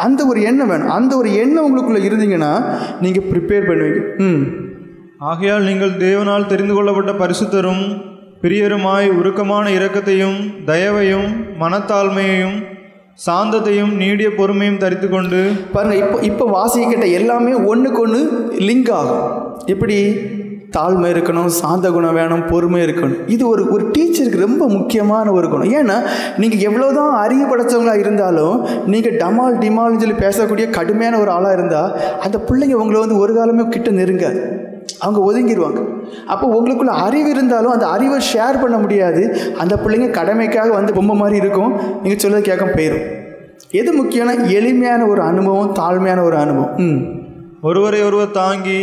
அந்த ஒரு எண்ணம் வேணும். அந்த ஒரு எண்ணம் உங்களுக்குள்ளே இருந்தீங்கன்னா நீங்கள் ப்ரிப்பேர் பண்ணுவீங்க.
ஆகையால் நீங்கள் தேவனால் தெரிந்து கொள்ளப்பட்ட பரிசுத்தரும் பிரியருமாய் உருக்கமான இரக்கத்தையும் தயவையும் மனத்தாழ்மையையும் சாந்தத்தையும் நீடிய பொறுமையும் தரித்து கொண்டு.
பாருங்கள், இப்போ வாசிக்கிட்ட எல்லாமே ஒன்றுக்கு ஒன்று லிங்க் ஆகும். எப்படி தாழ்மை இருக்கணும், சாந்த குணம் வேணும், பொறுமை இருக்கணும். இது ஒரு டீச்சருக்கு ரொம்ப முக்கியமான ஒரு குணம். ஏன்னா நீங்கள் எவ்வளோதான் அறிவு படைத்தவங்களாக இருந்தாலும் நீங்கள் டிமால்னு சொல்லி பேசக்கூடிய கடுமையான ஒரு ஆளாக இருந்தால் அந்த பிள்ளைங்க உங்களை ஒரு காலமே கிட்ட நெருங்காது, அவங்க ஒதுங்கிடுவாங்க. அப்போ உங்களுக்குள்ள அறிவு இருந்தாலும் அந்த அறிவை ஷேர் பண்ண முடியாது. அந்த பிள்ளைங்க கடமைக்காக பொம்மை மாதிரி இருக்கும், நீங்கள் சொல்ல கேட்க போயிடும். எது முக்கியம்னா எளிமையான ஒரு அனுபவம், தாழ்மையான ஒரு அனுபவம்.
ஒருவரை ஒருவர் தாங்கி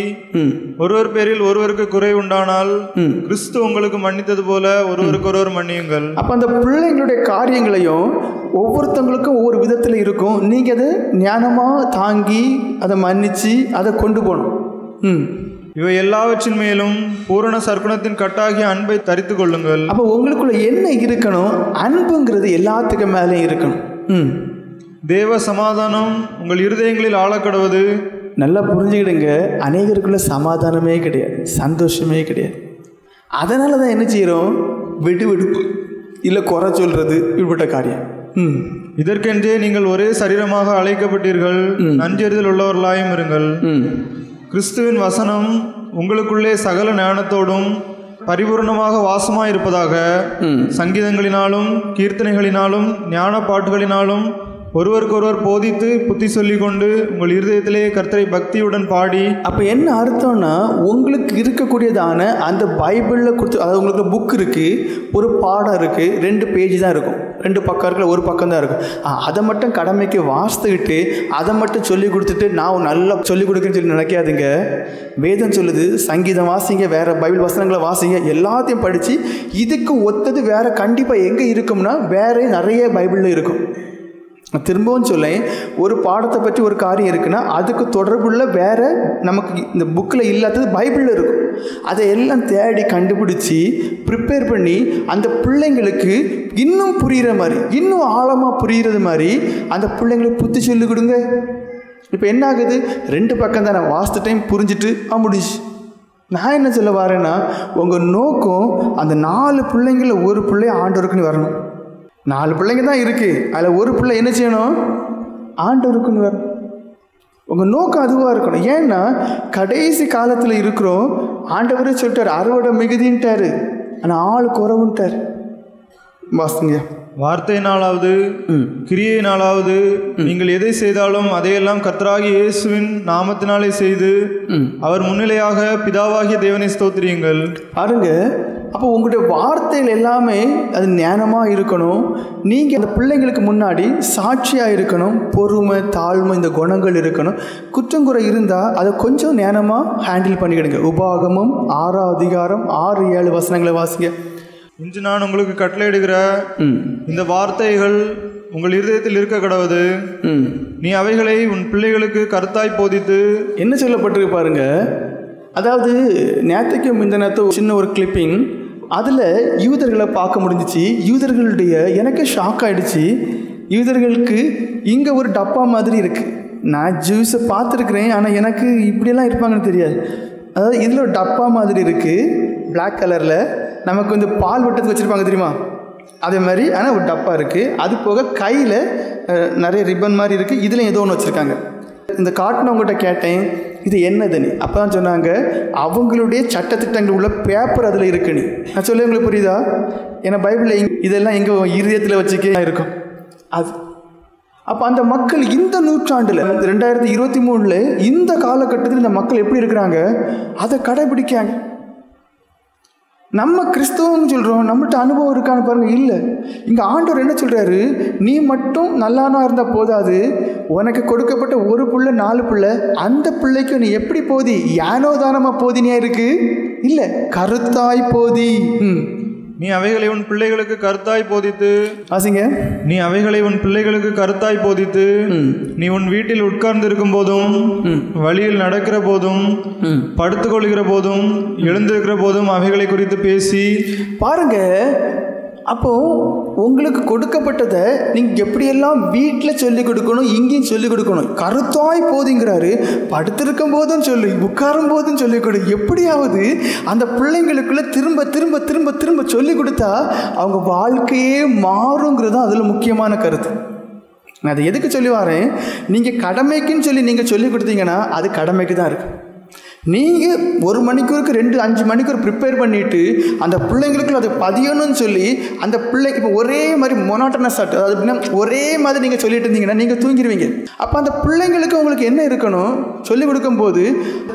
ஒருவர் பேரில் ஒருவருக்கு குறை உண்டானால் கிறிஸ்து உங்களுக்கு மன்னித்தது போல ஒருவருக்கு ஒருவர் மன்னியுங்கள்.
அப்போ அந்த பிள்ளைங்களுடைய காரியங்களையும் ஒவ்வொருத்தவங்களுக்கும் ஒவ்வொரு விதத்தில் இருக்கும். நீங்கள் அதை ஞானமாக தாங்கி அதை மன்னித்து அதை கொண்டு போகணும்.
இவை எல்லாவற்றின் மேலும் பூரண சர்க்குணத்தின் கட்டாகிய அன்பை தரித்து கொள்ளுங்கள்.
அப்போ உங்களுக்குள்ள என்ன இருக்கணும், அன்புங்கிறது எல்லாத்துக்கும் மேலே இருக்கணும்.
தேவ சமாதானம் உங்கள் இருதயங்களில் ஆளக்கடுவது.
நல்லா புரிஞ்சுக்கிடுங்க, அநேகருக்குள்ள சமாதானமே கிடையாது, சந்தோஷமே கிடையாது. அதனால தான் என்ன செய்கிறோம், வெடுவெடுப்பு இல்லை குறை சொல்கிறது, இப்படிப்பட்ட காரியம்.
இதற்கென்றே நீங்கள் ஒரே சரீரமாக அழைக்கப்பட்டீர்கள், நஞ்செறிதல் உள்ளவர்களாயும் இருங்கள். கிறிஸ்துவின் வசனம் உங்களுக்குள்ளே சகல ஞானத்தோடும் பரிபூர்ணமாக வாசமாயிருப்பதாக. சங்கீதங்களினாலும் கீர்த்தனைகளினாலும் ஞான பாட்டுகளினாலும் ஒருவருக்கொருவர் போதித்து புத்தி சொல்லி கொண்டு உங்கள் இருதயத்திலே கர்த்தரை பக்தியுடன் பாடி.
அப்போ என்ன அர்த்தம்னா, உங்களுக்கு இருக்கக்கூடியதான அந்த பைபிளில் கொடுத்து, அதாவது உங்களுக்கு புக் இருக்குது, ஒரு பாடம் இருக்குது, 2 பேஜ் தான் இருக்கும், 2 பக்கம் இருக்குல்ல, ஒரு பக்கம் தான் இருக்கும். அதை மட்டும் கடமைக்கு வாசித்துக்கிட்டு அதை மட்டும் சொல்லி கொடுத்துட்டு நான் நல்லா சொல்லிக் கொடுக்குறேன்னு சொல்லி நினைக்காதுங்க. வேதம் சொல்லுது, சங்கீதம் வாசிங்க, வேறு பைபிள் வசனங்களை வாசிங்க, எல்லாத்தையும் படித்து இதுக்கு ஒத்தது வேறு கண்டிப்பாக எங்கே இருக்கும்னா வேறு நிறைய பைபிளில் இருக்கும். திரும்பவும் சொல்லேன், ஒரு பாடத்தை பற்றி ஒரு காரியம் இருக்குன்னா அதுக்கு தொடர்புள்ள வேறு நமக்கு இந்த புக்கில் இல்லாதது பைபிளில் இருக்கும். அதை எல்லாம் தேடி கண்டுபிடிச்சி ப்ரிப்பேர் பண்ணி அந்த பிள்ளைங்களுக்கு இன்னும் புரிகிற மாதிரி, இன்னும் ஆழமாக புரிகிறது மாதிரி அந்த பிள்ளைங்களுக்கு புத்தி சொல்லி கொடுங்க. இப்போ என்ன ஆகுது, 2 பக்கம் தான் நான் வாஸ்து டைம் புரிஞ்சுட்டு முடிச்சு. நான் என்ன சொல்ல வரேன்னா, உங்கள் நோக்கம் அந்த 4 பிள்ளைங்களில் ஒரு பிள்ளை ஆண்டவருக்குன்னு வரணும். 4 பிள்ளைங்க தான் இருக்குது, அதில் ஒரு பிள்ளை என்ன செய்யணும், ஆண்டவருக்குன்னு வரணும். உங்கள் நோக்கம் அதுவாக இருக்கணும். ஏன்னா கடைசி காலத்தில் இருக்கிறோம். ஆண்டவரே சொல்லிட்டார், அறுவடை மிகுதின்ட்டார், ஆனால் ஆள் குறவுன்ட்டார். வாசிங்க.
வார்த்தையினாலாவது கிரியையினாலாவது நீங்கள் எதை செய்தாலும் அதையெல்லாம் கர்த்தராகிய இயேசுவின் நாமத்தினாலே செய்து அவர் முன்னிலையாக பிதாவாகிய தேவனை ஸ்தோத்திரியுங்கள்.
பாருங்க, அப்போ உங்களுடைய வார்த்தைகள் எல்லாமே அது ஞானமாக இருக்கணும். நீங்கள் அந்த பிள்ளைங்களுக்கு முன்னாடி சாட்சியாக இருக்கணும். பொறுமை, தாழ்மை, இந்த குணங்கள் இருக்கணும். குற்றங்குறை இருந்தால் அதை கொஞ்சம் ஞானமாக ஹேண்டில் பண்ணிக்கிடுங்க. உபாகமம் 6:6-7 வசனங்களை வாசிங்க.
இன்று நான் உங்களுக்கு கட்டளையிடுகிற இந்த வார்த்தைகள் உங்கள் இருதயத்தில் இருக்க கடவுது. நீ அவைகளை உன் பிள்ளைகளுக்கு கருத்தாய் போதித்து.
என்ன சொல்லப்பட்டிருக்கு பாருங்க. அதாவது நேற்றுக்கு இந்த நேரத்தை சின்ன ஒரு கிளிப்பிங், அதில் யூதர்களை பார்க்க முடிஞ்சிச்சு. யூதர்களுடைய எனக்கு ஷாக் ஆகிடுச்சு. யூதர்களுக்கு இங்கே ஒரு டப்பா மாதிரி இருக்குது. நான் ஜூஸை பார்த்துருக்குறேன், ஆனால் எனக்கு இப்படியெல்லாம் இருப்பாங்கன்னு தெரியாது. அதாவது இதில் ஒரு டப்பா மாதிரி இருக்குது, பிளாக் கலரில். நமக்கு பால் வட்டத்துக்கு வச்சுருப்பாங்க தெரியுமா, அதே மாதிரி ஆனால் ஒரு டப்பா இருக்குது. அது போக கையில் நிறைய ரிப்பன் மாதிரி இருக்குது. இதில் ஏதோ ஒன்று வச்சுருக்காங்க. இந்த காட்டினவங்ககிட்ட கேட்டேன், இது என்னதுன்னு. அப்போ தான் சொன்னாங்க, அவங்களுடைய சட்டத்திட்டங்கள் உள்ள பேப்பர் அதில் இருக்குன்னு. நான் சொல்ல உங்களுக்கு புரியுதா? ஏன்னா பைபிளில் இதெல்லாம் எங்கள் இருதயத்தில் வச்சுக்கே இருக்கும். அது அப்போ அந்த மக்கள் இந்த நூற்றாண்டில் 2023 இந்த காலகட்டத்தில் இந்த மக்கள் எப்படி இருக்கிறாங்க, அதை கடைபிடிக்காங்க. நம்ம கிறிஸ்தவம் சொல்கிறோம், நம்மகிட்ட அனுபவம் இருக்கான்னு பாருங்கள். இல்லை, இங்கே ஆண்டவர் என்ன சொல்கிறாரு, நீ மட்டும் நல்லானா இருந்தால் போதாது, உனக்கு கொடுக்கப்பட்ட ஒரு பிள்ளை 4 பிள்ளை, அந்த பிள்ளைக்கு நீ எப்படி போதி, யானோ தானமாக போதினியா இருக்கு? இல்லை, கருத்தாய் போதி.
நீ அவைகளை உன் பிள்ளைகளுக்கு கருத்தாய் போதித்து
வாசிங்க.
நீ அவைகளை உன் பிள்ளைகளுக்கு கருத்தாய் போதித்து நீ உன் வீட்டில் உட்கார்ந்து இருக்கும் போதும், வழியில் நடக்கிற போதும், படுத்துக்கொள்கிற போதும், எழுந்திருக்கிற போதும் அவைகளை குறித்து பேசி.
பாருங்க, அப்போது உங்களுக்கு கொடுக்கப்பட்டதை நீங்கள் எப்படியெல்லாம் வீட்டில் சொல்லிக் கொடுக்கணும், இங்கேயும் சொல்லிக் கொடுக்கணும். கருத்தாய் போதுங்கிறாரு. படுத்திருக்கும் போதும் சொல்லி, உட்காரும் போதும் சொல்லிக் கொடு. எப்படியாவது அந்த பிள்ளைங்களுக்குள்ளே திரும்ப திரும்ப திரும்ப திரும்ப சொல்லிக் கொடுத்தா அவங்க வாழ்க்கையே மாறுங்கிறது தான் அதில் முக்கியமான கருத்து. நான் அதை எதுக்கு சொல்லி வரேன், நீங்கள் கடமைக்குன்னு சொல்லி நீங்கள் சொல்லிக் கொடுத்தீங்கன்னா அது கடமைக்கு தான் இருக்குது. நீங்கள் 1 மணிக்கூருக்கு 2-5 மணிக்கூர் ப்ரிப்பேர் பண்ணிவிட்டு அந்த பிள்ளைங்களுக்குள்ள அதை பதியணும்னு சொல்லி அந்த பிள்ளைக்கு இப்போ ஒரே மாதிரி மொனாட்டனஸ் ஆட்டு, அதாவது எப்படின்னா ஒரே மாதிரி நீங்கள் சொல்லிட்டு இருந்தீங்கன்னா நீங்கள் தூங்கிடுவீங்க. அப்போ அந்த பிள்ளைங்களுக்கு உங்களுக்கு என்ன இருக்கணும், சொல்லிக் கொடுக்கும்போது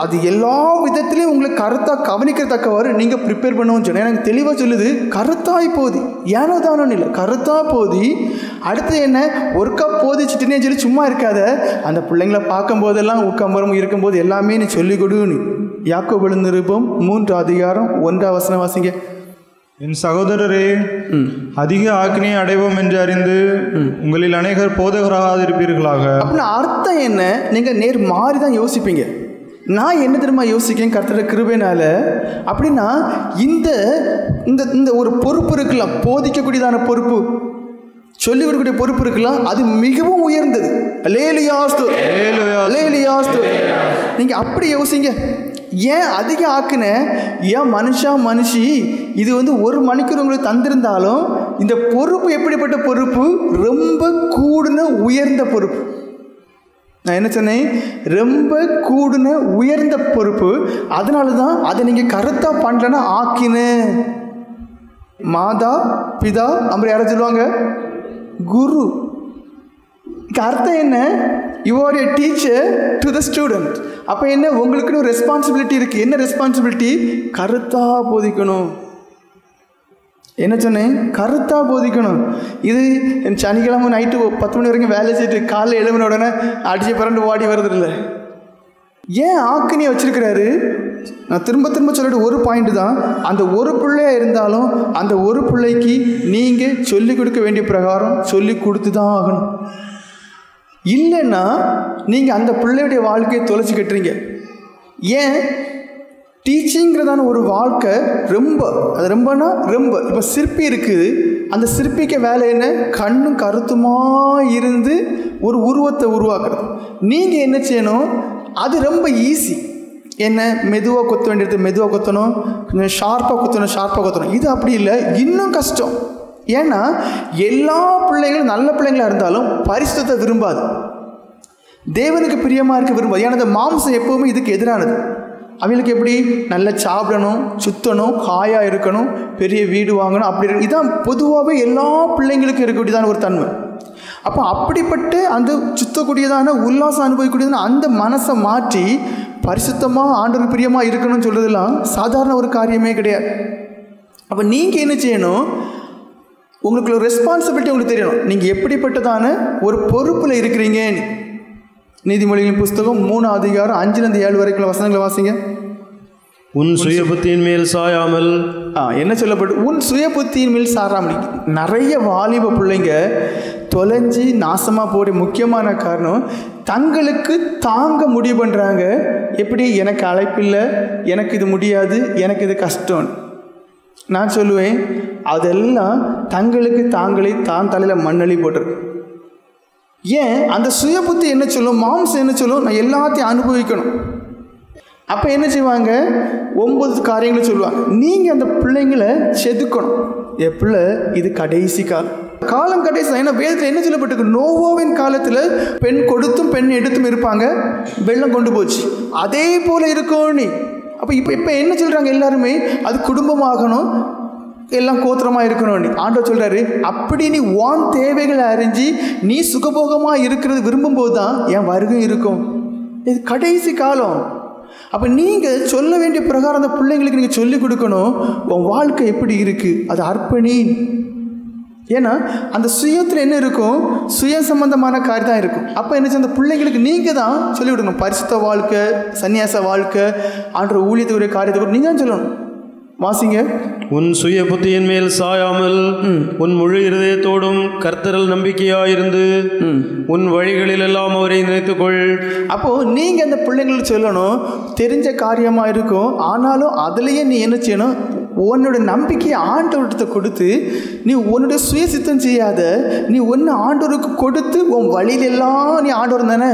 அது எல்லா விதத்துலேயும் உங்களுக்கு கருத்தாக கவனிக்கத்தக்கவாறு நீங்கள் ப்ரிப்பேர் பண்ணவும் சொன்னேன். எனக்கு தெளிவாக சொல்லுது, கருத்தாய் போதி, ஏனோ தானோன்னு இல்லை, கருத்தாக போதி. அடுத்து என்ன, ஒருக்கா போதிச்சுட்டுனே சொல்லி சும்மா இருக்காத, அந்த பிள்ளைங்களை பார்க்கும்போதெல்லாம் உட்காம்பரம் இருக்கும்போது எல்லாமே நீ சொல்லிக் கொடுன்னு. யாக்கோபு நிருபம் 3:1 வாசிங்க.
என் சகோதரரே, அதிக ஆக்கினையை அடைவோம் என்று அறிந்து உங்களில் அநேகர் போதகராக இருப்பீர்களாக.
அப்படின்னா அர்த்தம் என்ன, நீங்கள் நேர் மாறி தான் யோசிப்பீங்க. நான் என்ன தெரியுமா யோசிக்கேன், கர்த்தருடைய கிருபையினால. அப்படின்னா இந்த இந்த ஒரு பொறுப்பு இருக்கலாம், போதிக்கக்கூடியதான பொறுப்பு, சொல்லிக் கொடுக்கக்கூடிய பொறுப்பு இருக்கலாம், அது மிகவும் உயர்ந்தது. நீங்கள் அப்படி யோசிங்க. ஏன் அதிக ஆக்குன, ஏன் மனுஷி இது 1 மணிக்கூர் உங்களுக்கு தந்திருந்தாலும் இந்த பொறுப்பு எப்படிப்பட்ட பொறுப்பு, ரொம்ப கூடுன உயர்ந்த பொறுப்பு. நான் என்ன சொன்னேன், ரொம்ப கூடுன உயர்ந்த பொறுப்பு. அதனால தான் அதை நீங்கள் கருத்தாக பண்ணலன்னா ஆக்கின. மாதா பிதா அப்புறம் யாரை சொல்லுவாங்க, குரு. அர்த்தம் என்ன, you are a teacher to the student. அப்போ என்ன, உங்களுக்குன்னு ரெஸ்பான்சிபிலிட்டி இருக்குது. என்ன ரெஸ்பான்சிபிலிட்டி, கருத்தாக போதிக்கணும். என்ன சொன்னேன், கருத்தாக போதிக்கணும். இது சனிக்கிழமை நைட்டு 10 மணி வரைக்கும் வேலை செய்யிட்டு காலையில் எழுப்பின உடனே அடிச்சு பரண்டு ஓடி வர்றது இல்லை. ஏன் ஆக்கினியை வச்சிருக்கிறாரு? நான் திரும்ப திரும்ப சொல்லிட்டு ஒரு பாயிண்ட் தான், அந்த ஒரு பிள்ளையாக இருந்தாலும் அந்த ஒரு பிள்ளைக்கு நீங்கள் சொல்லிக் கொடுக்க வேண்டிய பிரகாரம் சொல்லி கொடுத்து தான் ஆகணும். இல்லைன்னா நீங்கள் அந்த பிள்ளையுடைய வாழ்க்கையை தொலைச்சி கட்டுறீங்க. ஏன், டீச்சிங்கிறதான ஒரு வாழ்க்கை அது ரொம்பனா ரொம்ப. இப்போ சிற்பி இருக்குது, அந்த சிற்பிக்க வேலை என்ன, கண்ணும் கருத்துமாக இருந்து ஒரு உருவத்தை உருவாக்குறது. நீங்கள் என்ன செய்யணும், அது ரொம்ப ஈஸி. என்ன, மெதுவாக கொத்த வேண்டியது மெதுவாக கொத்தணும், கொஞ்சம் ஷார்ப்பாக கொத்தணும். இது அப்படி இல்லை, இன்னும் கஷ்டம். ஏன்னா எல்லா பிள்ளைங்களும் நல்ல பிள்ளைங்களாக இருந்தாலும் பரிசுத்தத்தை விரும்பாது, தேவனுக்கு பிரியமாக இருக்க விரும்பாது. ஏன்னா அந்த மாம்சம் எப்போவுமே இதுக்கு எதிரானது. அவங்களுக்கு எப்படி, நல்லா சாப்பிடணும், சுற்றணும், காயாக இருக்கணும், பெரிய வீடு வாங்கணும், அப்படி இருக்கு. இதுதான் பொதுவாகவே எல்லா பிள்ளைங்களுக்கும் இருக்கக்கூடியதான ஒரு தன்மை. அப்போ அப்படிப்பட்டு அந்த சுத்தக்கூடியதான உல்லாசம் அனுபவிக்கூடியதான அந்த மனசை மாற்றி பரிசுத்தமாக ஆண்டவருக்கு பிரியமாக இருக்கணும்னு சொல்கிறதுலாம் சாதாரண ஒரு காரியமே கிடையாது. அப்போ நீங்கள் என்ன செய்யணும், உங்களுக்கு ஒரு ரெஸ்பான்சிபிலிட்டி உங்களுக்கு தெரியணும், நீங்கள் எப்படிப்பட்டதான ஒரு பொறுப்பில் இருக்கிறீங்கன்னு. நீதிமொழிகளின் புஸ்தகம் 3:5-7 வரைக்கும் வசனங்களை வாசிங்க.
உன் சுய புத்தியின் மேல் சாயாமல்.
என்ன சொல்லப்பட்டு, உன் சுய புத்தியின் மேல் சாராமல். நிறைய வாலிப பிள்ளைங்க தொலைஞ்சி நாசமாக போகிற முக்கியமான காரணம், தங்களுக்கு தாங்க முடிவு பண்ணுறாங்க. எப்படி, எனக்கு அழைப்பில்லை, எனக்கு இது முடியாது, எனக்கு இது கஷ்டம். நான் சொல்லுவேன், அதெல்லாம் தங்களுக்கு தாங்களே தான் தலையில் மண்ணள்ளி போட்டுரு. ஏன், அந்த சுய புத்தி என்ன சொல்லும், மாம்சம் என்ன சொல்லும், நான் எல்லாத்தையும் அனுபவிக்கணும். அப்போ என்ன செய்வாங்க, 9 காரியங்களை சொல்லுவாங்க. நீங்கள் அந்த பிள்ளைங்களை செதுக்கணும். எப்பல இது கடைசி காலம், காலம் கடைசி. ஏன்னா வேதத்தில் என்ன சொல்லப்பட்டிருக்கு, நோவாவின் காலத்தில் பெண் கொடுத்தும் பெண் எடுத்தும் இருப்பாங்க, வெள்ளம் கொண்டு போச்சு. அதே போல இருக்கும் நீ. அப்போ இப்போ என்ன சொல்கிறாங்க எல்லாருமே, அது குடும்பமாகணும், எல்லாம் கோத்திரமாக இருக்கணும். ஆண்டவர் சொல்கிறாரு, அப்படி நீ உன் தேவைகளை அறிஞ்சு நீ சுகபோகமாக இருக்கிறது விரும்பும்போது தான் என் வருகை இருக்கும். இது கடைசி காலம். அப்போ நீங்கள் சொல்ல வேண்டிய பிரகாரம் அந்த பிள்ளைங்களுக்கு நீங்கள் சொல்லிக் கொடுக்கணும், உன் வாழ்க்கை எப்படி இருக்குது, அது அர்ப்பணி. ஏன்னா அந்த சுயத்தில் என்ன இருக்கும், சுய சம்பந்தமான காரியம் தான் இருக்கும். அப்போ என்ன அந்த பிள்ளைங்களுக்கு நீங்கள் தான் சொல்லிக் கொடுக்கணும். பரிசுத்த வாழ்க்கை, சன்னியாச வாழ்க்கை, ஆண்டவர் ஊழியத்துக்குரிய காரியத்தை நீங்கள் தான் சொல்லணும். வாசிங்க.
உன் சுய புத்தியின் மேல் சாயாமல் உன் முழு இருதயத்தோடும் கர்த்தரில் நம்பிக்கையாயிருந்து உன் வழிகளில் எல்லாம் அவரை நினைத்துக்கொள்.
அப்போ நீங்க அந்த பிள்ளைங்களுக்கு சொல்லணும், தெரிஞ்ச காரியமா இருக்கும், ஆனாலும் அதுலயே நீ என்ன செய்யணும், உன்னோட நம்பிக்கையை ஆண்டவர்கிட்ட கொடுத்து, நீ உன்னுடைய சுயசித்தம் செய்யாத, நீ ஒன்று ஆண்டவருக்கு கொடுத்து உன் வழியிலெல்லாம் நீ ஆண்டவர் தானே,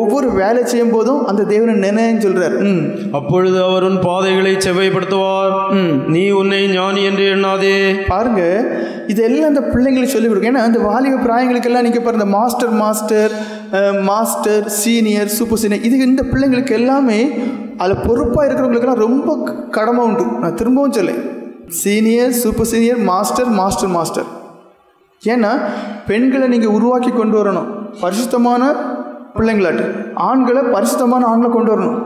ஒவ்வொரு வேலை செய்யும் போதும் அந்த தேவனை நினைன்னு சொல்றார்.
அப்பொழுது அவர் உன் பாதைகளை செவ்வாய்ப்படுத்துவார், நீ உன்னை ஞானி என்று எண்ணாதே.
பாருங்க, இதெல்லாம் அந்த பிள்ளைங்களுக்கு சொல்லிக் கொடுங்க. ஏன்னா அந்த வாலிப பிராயங்களுக்கெல்லாம் நீங்கள் பாருங்க, மாஸ்டர் சீனியர் சூப்பர் சீனியர், இது இந்த பிள்ளைங்களுக்கு எல்லாமே அதில் பொறுப்பாக இருக்கிறவங்களுக்கெல்லாம் ரொம்ப கடமை உண்டு. நான் திரும்பவும் சொல்லேன், சீனியர் சூப்பர் சீனியர் மாஸ்டர். ஏன்னா பெண்களை நீங்கள் உருவாக்கி கொண்டு வரணும், பரிசுத்தமான பிள்ளைங்களாட்டு. ஆண்களை பரிசுத்தமான ஆண்களை கொண்டு வரணும்.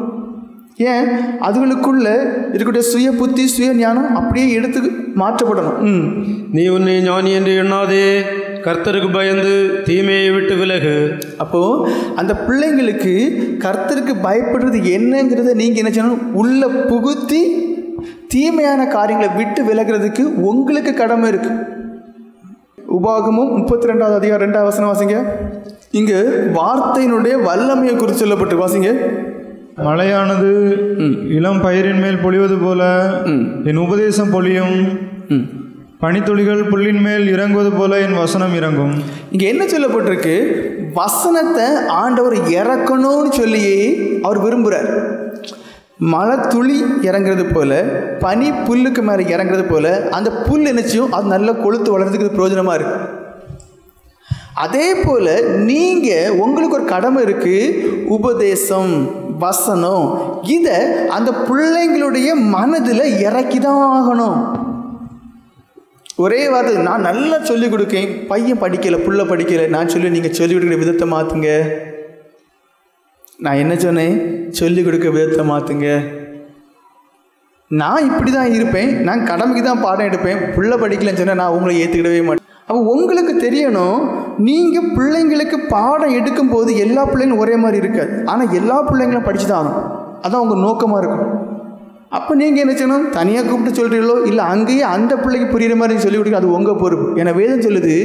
ஏன், அதுகளுக்குள்ள இருக்கக்கூடிய சுய புத்தி சுய ஞானம் அப்படியே எடுத்து மாற்றப்படணும்.
நீ உன்னை ஞானி என்று எண்ணாதே, கர்த்தருக்கு பயந்து தீமையை விட்டு விலகு.
அப்போது அந்த பிள்ளைங்களுக்கு கர்த்தருக்கு பயப்படுறது என்னங்கிறத நீங்கள் என்ன செய்யணும், உள்ள புகுத்தி தீமையான காரியங்களை விட்டு விலகிறதுக்கு உங்களுக்கு கடமை இருக்கு. உபாகமும் 32வது அதிகாரம் 2வது வசனம் வாசிங்க. இங்கு வார்த்தையினுடைய வல்லமையை குறித்து சொல்லப்பட்டு வாசிங்க.
மழையானது இளம் பயிரின் மேல் பொழிவது போல என் உபதேசம் பொழியும், பனித்துளிகள் புல்லின் மேல் இறங்குவது போல என் வசனம் இறங்கும்.
இங்க என்ன சொல்லப்பட்டிருக்கு, வசனத்தை ஆண்டவர் இறக்கணும்னு சொல்லி அவர் விரும்புகிறார். மழை துளி இறங்குறது போல, பனி புல்லுக்கு மேலே இறங்குறது போல, அந்த புல் என்னச்சும் அது நல்லா கொழுத்து வளர்றதுக்கு பிரயோஜனமாக இருக்கு. அதே போல் நீங்கள் உங்களுக்கு ஒரு கடமை இருக்குது, உபதேசம் வசனம், இதை அந்த பிள்ளைங்களுடைய மனதில் இறக்கி தான் ஆகணும். ஒரே வார்த்தை, நான் நல்லா சொல்லிக் கொடுக்கேன், பையன் படிக்கலை புள்ள படிக்கலை, நான் சொல்லி நீங்கள் சொல்லிக் கொடுக்குற விதத்தை மாற்றுங்க. நான் என்ன சொன்னேன், சொல்லிக் கொடுக்க விதத்தை மாற்றுங்க. நான் இப்படி தான் இருப்பேன், நான் கடமைக்கு தான் பாடம் எடுப்பேன், புள்ள படிக்கலைன்னு சொன்னால் நான் உங்களை ஏற்றுக்கிடவே மாட்டேன். அப்போ உங்களுக்கு தெரியணும், நீங்கள் பிள்ளைங்களுக்கு பாடம் எடுக்கும்போது எல்லா பிள்ளைங்களும் ஒரே மாதிரி இருக்காது, ஆனால் எல்லா பிள்ளைங்களும் படித்து தான் ஆகணும். அதான் உங்கள் நோக்கமாக இருக்கும். அப்போ நீங்கள் என்ன செய்யணும், தனியாக கூப்பிட்டு சொல்கிறீங்களோ இல்லை அங்கேயே அந்த பிள்ளைக்கு புரிகிற மாதிரி சொல்லிக் கொடுக்க, அது உங்கள் பொறுப்பு. ஏன்னா வேதம் சொல்லுது,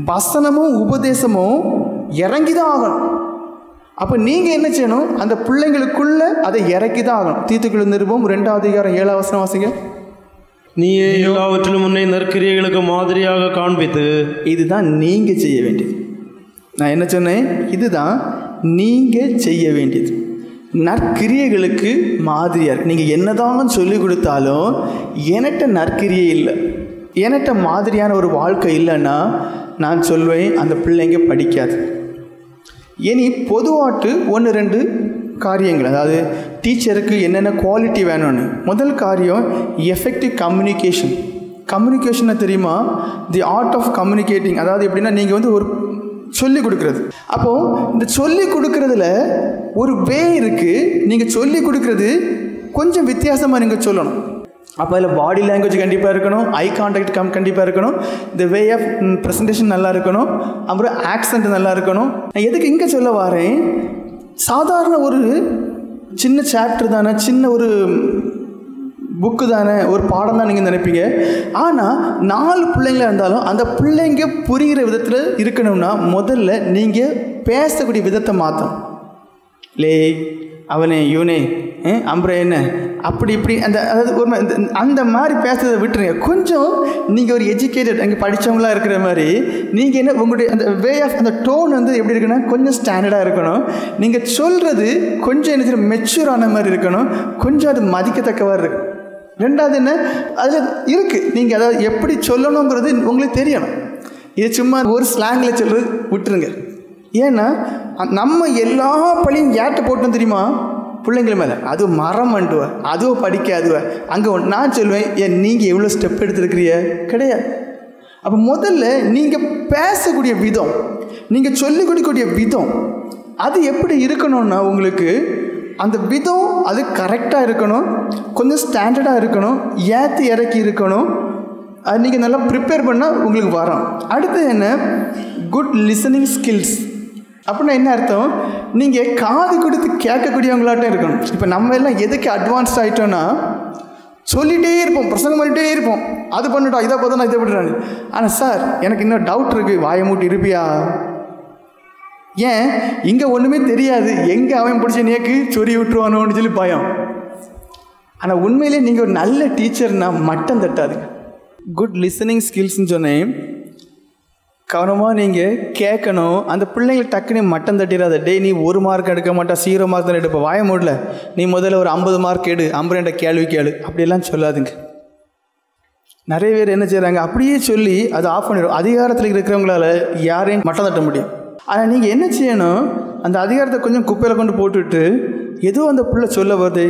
வசனமும் உபதேசமும் இறங்கி தான் ஆகணும். அப்போ நீங்கள் என்ன செய்யணும், அந்த பிள்ளைங்களுக்குள்ள அதை இறக்கி தான் ஆகணும். தீத்துக்குள்ள நிருபம் 2வது அதிகாரம் 7வது வசனம் வாசிங்க.
நீயே எல்லாவற்றிலும் உன்னை நற்கிரியைகளுக்கு மாதிரியாக காண்பித்து.
இதுதான் நீங்கள் செய்ய வேண்டியது. நான் என்ன சொன்னேன், இதுதான் நீங்கள் செய்ய வேண்டியது. நற்கிரியைகளுக்கு மாதிரியாக இருக்கு. நீங்கள் என்னதான் சொல்லிக் கொடுத்தாலும் என்கிட்ட நற்கிரியை இல்லை, என்கிட்ட மாதிரியான ஒரு வாழ்க்கை இல்லைன்னா நான் சொல்வேன் அந்த பிள்ளைங்க படிக்காது. இனி பொதுவாட்டு 1-2 காரியங்கள், அதாவது டீச்சருக்கு என்னென்ன குவாலிட்டி வேணும்னு. முதல் காரியம் எஃபெக்டிவ் கம்யூனிகேஷன். கம்யூனிகேஷனை தெரியுமா, தி ஆர்ட் ஆஃப் கம்யூனிகேட்டிங். அதாவது எப்படின்னா, நீங்கள் ஒரு சொல்லிக் கொடுக்குறது. அப்போது இந்த சொல்லிக் கொடுக்குறதுல ஒரு வே இருக்குது. நீங்கள் சொல்லிக் கொடுக்குறது கொஞ்சம் வித்தியாசமாக நீங்கள் சொல்லணும். அப்போ அதில் பாடி லாங்குவேஜ் கண்டிப்பாக இருக்கணும், ஐ கான்டாக்ட் கண்டிப்பாக இருக்கணும், இந்த வே ஆஃப் ப்ரெசன்டேஷன் நல்லா இருக்கணும், அப்புறம் ஆக்சண்ட் நல்லா இருக்கணும். நான் எதுக்கு இங்கே சொல்ல வரேன், சாதாரண ஒரு சின்ன சாப்டர் தானே, சின்ன ஒரு புக்கு தானே, ஒரு பாடம் தான் நீங்கள் நினைப்பீங்க. ஆனால் 4 பிள்ளைங்களாக இருந்தாலும் அந்த பிள்ளைங்க புரிகிற விதத்தில் இருக்கணும்னா முதல்ல நீங்கள் பேசக்கூடிய விதத்தை மாற்றணும். லே அவனே இவனே அப்புறம் என்ன அப்படி இப்படி அந்த அதாவது ஒரு அந்த மாதிரி பேசுறதை விட்டுருங்க. கொஞ்சம் நீங்கள் ஒரு எஜுகேட்டட் அங்கே படித்தவங்களாக இருக்கிற மாதிரி நீங்கள் என்ன உங்களுடைய அந்த வே ஆஃப் அந்த டோன் எப்படி இருக்குன்னா கொஞ்சம் ஸ்டாண்டர்டாக இருக்கணும். நீங்கள் சொல்கிறது கொஞ்சம் என்ன மெச்சூரான மாதிரி இருக்கணும், கொஞ்சம் அது மதிக்கத்தக்கவாக இருக்கும். ரெண்டாவது என்ன, அதில் இருக்குது, நீங்கள் அதை எப்படி சொல்லணுங்கிறது உங்களுக்கு தெரியணும். இது சும்மா ஒரு ஸ்லாங்கில் சொல்கிறது விட்டுருங்க. ஏன்னா நம்ம எல்லா பழியும் யார்கிட்ட போட்டோம் தெரியுமா? பிள்ளைங்கள மேலே. அது மரம் அண்டுவ, அதுவோ படிக்காதுவ. அங்கே நான் சொல்லுவேன், ஏன் நீங்கள் எவ்வளோ ஸ்டெப் எடுத்துருக்கிறிய? கிடையாது. அப்போ முதல்ல நீங்கள் பேசக்கூடிய விதம், நீங்கள் சொல்லிக் கொடுக்கக்கூடிய விதம், அது எப்படி இருக்கணும்னா உங்களுக்கு அந்த விதம் அது கரெக்டாக இருக்கணும், கொஞ்சம் ஸ்டாண்டர்டாக இருக்கணும், ஏற்றி இறக்கி இருக்கணும். அது நீங்கள் நல்லா ப்ரிப்பேர் பண்ணால் உங்களுக்கு வரும். அடுத்து என்ன, குட் லிசனிங் ஸ்கில்ஸ். அப்படின்னா என்ன அர்த்தம்? நீங்கள் காது கொடுத்து கேட்கக்கூடியவங்களாட்டம் இருக்கணும். இப்போ நம்ம எல்லாம் எதுக்கு அட்வான்ஸ்ட் ஆகிட்டோன்னா, சொல்லிகிட்டே இருப்போம், பிரசங்கம் பண்ணிகிட்டே இருப்போம், அது பண்ணிட்டோம், இதை பார்த்தா நான் இதை பண்ணுறாங்க. ஆனால் சார் எனக்கு இன்னும் டவுட் இருக்குது, வாயை மூட்டி இருப்பியா? ஏன் இங்கே ஒன்றுமே தெரியாது, எங்கே அவன் பிடிச்ச நேக்கு சொறி விட்டுருவானோன்னு சொல்லி பயம். ஆனால் உண்மையிலே நீங்கள் ஒரு நல்ல டீச்சர்னா மட்டம் தட்டாதுங்க. குட் லிசனிங் ஸ்கில்ஸ்ன்னு சொன்னேன். கவனமாக நீங்கள் கேட்கணும். அந்த பிள்ளைங்களை டக்குன்னு மட்டம் தட்டிடாத. டே நீ 1 மார்க் எடுக்க மாட்டா, 0 மார்க் தான் எடுப்ப, வாய மூடல, நீ முதல்ல ஒரு 50 மார்க் எடு, 50 கேள்வி கேளு, அப்படியெல்லாம் சொல்லாதுங்க. நிறைய பேர் என்ன செய்கிறாங்க, அப்படியே சொல்லி அதை ஆஃப் பண்ணிடும். அதிகாரத்தில் இருக்கிறவங்களால யாரையும் மட்டம் தட்ட முடியும். ஆனால் நீங்கள் என்ன செய்யணும், அந்த அதிகாரத்தை கொஞ்சம் குப்பையில் கொண்டு போட்டுவிட்டு, ஏதோ அந்த பிள்ளை சொல்ல வருது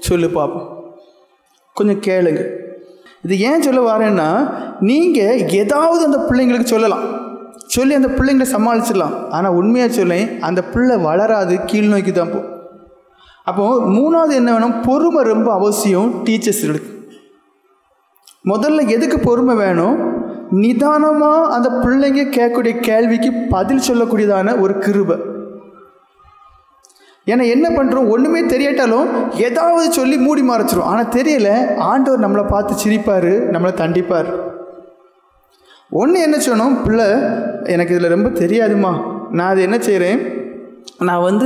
சொல்லு பார்ப்போம், கொஞ்சம் கேளுங்க. இது ஏன் சொல்ல வரேன்னா, நீங்கள் ஏதாவது அந்த பிள்ளைங்களுக்கு சொல்லலாம், சொல்லி அந்த பிள்ளைங்களை சமாளிச்சிடலாம். ஆனால் உண்மையாக சொல்லேன், அந்த பிள்ளை வளராது, கீழ் நோக்கி தான் போகும். அப்போது 3வது என்ன வேணும், பொறுமை ரொம்ப அவசியம் டீச்சர்ஸ்களுக்கு. முதல்ல எதுக்கு பொறுமை வேணும்? நிதானமாக அந்த பிள்ளைங்க கேட்கக்கூடிய கேள்விக்கு பதில் சொல்லக்கூடியதான ஒரு கிருபை. ஏன்னா என்ன பண்ணுறோம், ஒன்றுமே தெரியாட்டாலும் ஏதாவது சொல்லி மூடி மறைச்சிரும். ஆனால் தெரியல, ஆண்டவர் நம்மளை பார்த்து சிரிப்பார், நம்மளை தண்டிப்பார். ஒன்று என்ன சொல்லணும், பிள்ளை எனக்கு இதில் ரொம்ப தெரியாதுமா, நான் அது என்ன செய்கிறேன், நான்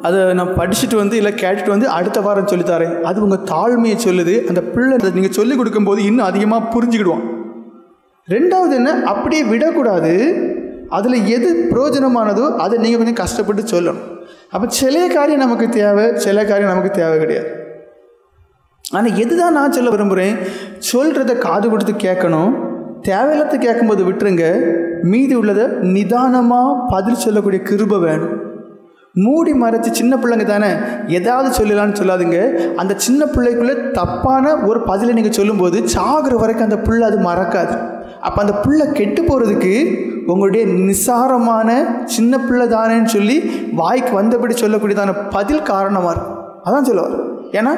அதை நான் படிச்சுட்டு இல்லை கேட்டுட்டு அடுத்த வாரம் சொல்லித்தரேன். அது உங்கள் தாழ்மையை சொல்லுது. அந்த பிள்ளை நீங்கள் சொல்லிக் கொடுக்கும்போது இன்னும் அதிகமாக புரிஞ்சுக்கிடுவான். ரெண்டாவது என்ன, அப்படியே விடக்கூடாது. அதில் எது பிரயோஜனமானதோ அதை நீங்கள் கொஞ்சம் கஷ்டப்பட்டு சொல்லணும். அப்போ சில காரியம் நமக்கு தேவை, சில காரியம் நமக்கு தேவை கிடையாது. ஆனால் எது தான் நான் சொல்ல விரும்புகிறேன், சொல்கிறத காது கொடுத்து கேட்கணும். தேவையில்லாத கேட்கும்போது விட்டுருங்க. மீதி உள்ளதை நிதானமாக பதில் சொல்லக்கூடிய கிருபை வேணும். மூடி மறைச்சி சின்ன பிள்ளைங்க தானே ஏதாவது சொல்லலான்னு சொல்லாதுங்க. அந்த சின்ன பிள்ளைக்குள்ளே தப்பான ஒரு பதிலை நீங்கள் சொல்லும்போது சாகிற வரைக்கும் அந்த பிள்ளை அது மறக்காது. அப்போ அந்த பிள்ளை கெட்டு போகிறதுக்கு உங்களுடைய நிசாரமான சின்ன பிள்ளை தானேன்னு சொல்லி வாய்க்கு வந்தபடி சொல்லக்கூடியதான பதில் காரணமாக இருக்கும். அதான் சொல்லுவார். ஏன்னா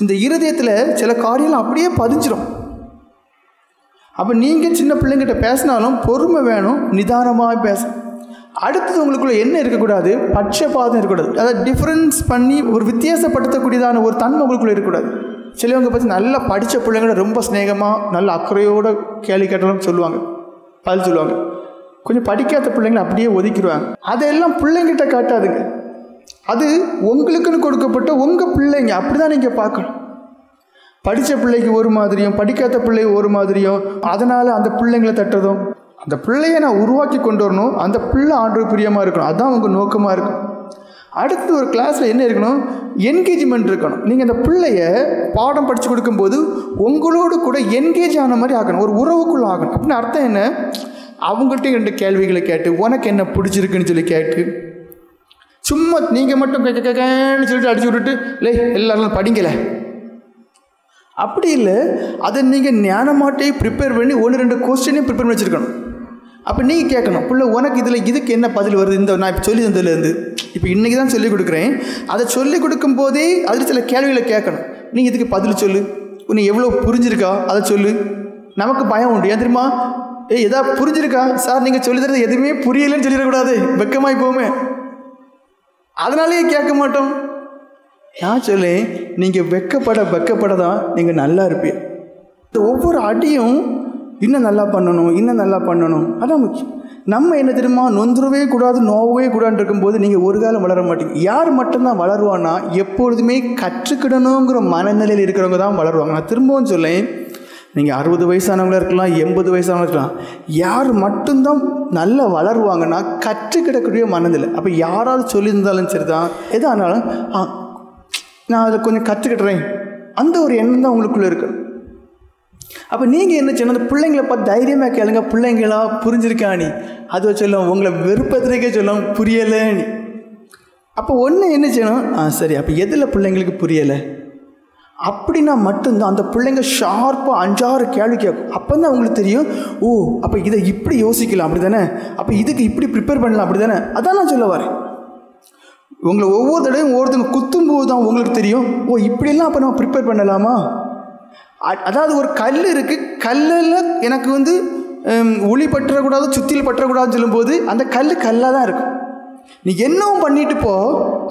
இந்த இருதயத்தில் சில காரியங்கள் அப்படியே பதிஞ்சிடும். அப்போ நீங்கள் சின்ன பிள்ளைங்கிட்ட பேசினாலும் பொறுமை வேணும், நிதானமாக பேசணும். அடுத்தது உங்களுக்குள்ளே என்ன இருக்கக்கூடாது, பட்சபாதம் இருக்கக்கூடாது. அதை டிஃப்ரென்ஸ் பண்ணி ஒரு வித்தியாசப்படுத்தக்கூடியதான ஒரு தன்மை உங்களுக்குள்ளே இருக்கக்கூடாது. சிலவங்க பற்றி நல்லா படித்த பிள்ளைங்கள ரொம்ப ஸ்நேகமாக நல்ல அக்கறையோடு கேள்வி கேட்டாலும் சொல்லுவாங்க, பதில் சொல்லுவாங்க. கொஞ்சம் படிக்காத பிள்ளைங்களை அப்படியே ஒதுக்கிடுவாங்க. அதெல்லாம் பிள்ளைங்கிட்ட காட்டாதுங்க. அது உங்களுக்குன்னு கொடுக்கப்பட்ட உங்கள் பிள்ளைங்க, அப்படி தான் நீங்கள் பார்க்கணும். படித்த பிள்ளைக்கு ஒரு மாதிரியும் படிக்காத பிள்ளைக்கு ஒரு மாதிரியும், அதனால் அந்த பிள்ளைங்களை தட்டுறதும். அந்த பிள்ளையை நான் உருவாக்கி கொண்டு வரணும், அந்த பிள்ளை ஆண்டவருக்கு பிரியமாக இருக்கணும், அதுதான் உங்கள் நோக்கமாக இருக்கும். அடுத்து ஒரு கிளாஸில் என்ன இருக்கணும், என்கேஜ்மெண்ட் இருக்கணும். நீங்கள் அந்த பிள்ளைய பாடம் படித்து கொடுக்கும்போது உங்களோடு கூட என்கேஜ் ஆன மாதிரி ஆகணும், ஒரு உறவுக்குள்ளே ஆகணும். அப்படின்னு அர்த்தம் என்ன, அவங்கள்ட்டையும் 2 கேள்விகளை கேட்டு உனக்கு என்ன பிடிச்சிருக்குன்னு சொல்லி கேட்டு, சும்மா நீங்கள் மட்டும் கேட்கன்னு சொல்லிட்டு அடிச்சு விட்டுட்டு இல்லை எல்லாரும் படிங்கலை, அப்படி இல்லை. அதை நீங்கள் ஞானமாட்டையும் ப்ரிப்பேர் பண்ணி 1-2 கொஸ்டினையும் ப்ரிப்பேர் பண்ணி வச்சுருக்கணும். அப்போ நீங்கள் கேட்கணும், பிள்ளை உனக்கு இதுக்கு என்ன பதில் வருது, இந்த நான் இப்போ சொல்லி தந்ததுலேருந்து இப்போ இன்றைக்கி தான் சொல்லிக் கொடுக்குறேன், அதை சொல்லிக் கொடுக்கும் போதே அதில் சில கேள்விகளை கேட்கணும். நீங்கள் இதுக்கு பதில் சொல்லு, நீ எவ்வளோ புரிஞ்சிருக்கா அதை சொல்லு. நமக்கு பயம் உண்டு, ஏன் தெரியுமா, எதா புரிஞ்சிருக்கா சார், நீங்கள் சொல்லி தரது எதுவுமே புரியலைன்னு சொல்லிடக்கூடாது, வெக்கமாய் போமே, அதனாலேயே கேட்க மாட்டோம். நான் சொல்லேன், நீங்கள் வெக்கப்பட தான் நீங்கள் நல்லா இருப்பீங்க. இந்த ஒவ்வொரு அடியும் இன்னும் நல்லா பண்ணணும், அதான் முக்கியம். நம்ம என்ன தெரியுமா, நொந்துடவே கூடாது, நோவே கூடாதுன்னு இருக்கும்போது நீங்கள் ஒரு காலம் வளர மாட்டீங்க. யார் மட்டும்தான் வளருவான்னா, எப்பொழுதுமே கற்றுக்கிடணுங்கிற மனநிலையில் இருக்கிறவங்க தான் வளருவாங்க. நான் திரும்பவும் சொல்லேன், நீங்கள் 60 வயசானவங்களாக இருக்கலாம், 80 வயசானவங்க இருக்கலாம், யார் மட்டும்தான் நல்லா வளருவாங்கன்னா கற்றுக்கிடக்கூடிய மனநிலை. அப்போ யாராவது சொல்லியிருந்தாலும் சரி தான், எது ஆனாலும் நான் அதில் கொஞ்சம் கற்றுக்கிட்டுறேன், அந்த ஒரு எண்ணம் தான் உங்களுக்குள்ளே இருக்கு. அப்போ நீங்கள் என்ன செய்யணும், அந்த பிள்ளைங்களை பார்த்து தைரியமாக கேளுங்க, பிள்ளைங்களா புரிஞ்சிருக்கா நீ, அதை சொல்லும் உங்களை வெறுப்பத்திற்கே சொல்லும் புரியலை நீ. அப்போ ஒன்று என்ன செய்யணும், சரி அப்போ எதில் பிள்ளைங்களுக்கு புரியலை அப்படின்னா மட்டும்தான் அந்த பிள்ளைங்க ஷார்ப்பாக 5-6 கேள்வி கேட்கும். அப்போ தான் அவங்களுக்கு தெரியும், ஓ அப்போ இதை இப்படி யோசிக்கலாம் அப்படி தானே, அப்போ இதுக்கு இப்படி ப்ரிப்பேர் பண்ணலாம் அப்படி தானே. அதான் நான் சொல்ல வரேன். உங்களை ஒவ்வொரு தடவையும் ஒவ்வொருத்தங்க குத்தும்போது தான் உங்களுக்கு தெரியும், ஓ இப்படிலாம் அப்போ நம்ம ப்ரிப்பேர் பண்ணலாமா. அதாவது ஒரு கல் இருக்குது, கல்லில் எனக்கு வந்து ஒளி பற்றக்கூடாது சுத்தியில் பற்றக்கூடாதுன்னு சொல்லும்போது அந்த கல் கல்லாக தான் இருக்கும். நீ என்னவும் பண்ணிட்டு போ,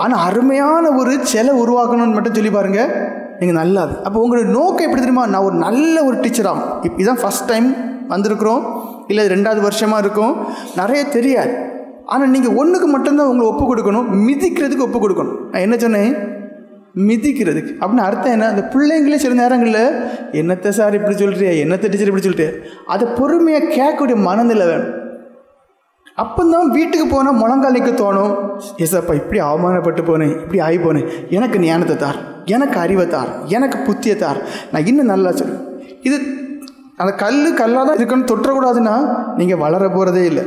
ஆனால் அருமையான ஒரு சிலை உருவாக்கணும்னு மட்டும் சொல்லி பாருங்கள், நீங்கள் நல்லாது. அப்போ உங்களுடைய நோக்கம் எப்படி தெரியுமா, நான் ஒரு நல்ல ஒரு டீச்சர் ஆகும். இப்போ இதான் ஃபஸ்ட் டைம் வந்திருக்கிறோம், இல்லை 2வது வருஷமாக இருக்கும், நிறைய தெரியாது. ஆனால் நீங்கள் ஒன்றுக்கு மட்டும்தான் உங்களை ஒப்பு கொடுக்கணும், மிதிக்கிறதுக்கு ஒப்பு கொடுக்கணும். நான் என்ன சொன்னேன், மிதிக்கிறதுக்கு. அப்படின்னு அர்த்தம் என்ன, அந்த பிள்ளைங்களே சில நேரங்களில் என்னத்தை சார் இப்படி சொல்கிறியா, என்னத்தை டீச்சர் இப்படி சொல்லிட்டு அதை பொறுமையாக கேட்கக்கூடிய மனநிலை வேணும். அப்போ தான் வீட்டுக்கு போனால் முழங்கால் நிற்க தோணும், எஸ்ப்பா இப்படி அவமானப்பட்டு போனேன், இப்படி ஆகி போனேன், எனக்கு ஞானத்தை தார், எனக்கு அறிவை தார், எனக்கு புத்தியை தார், நான் இன்னும் நல்லா சொல்லுவேன். இது அந்த கல்லாக தான் இருக்குன்னு தொற்றக்கூடாதுன்னா நீங்கள் வளர போகிறதே இல்லை.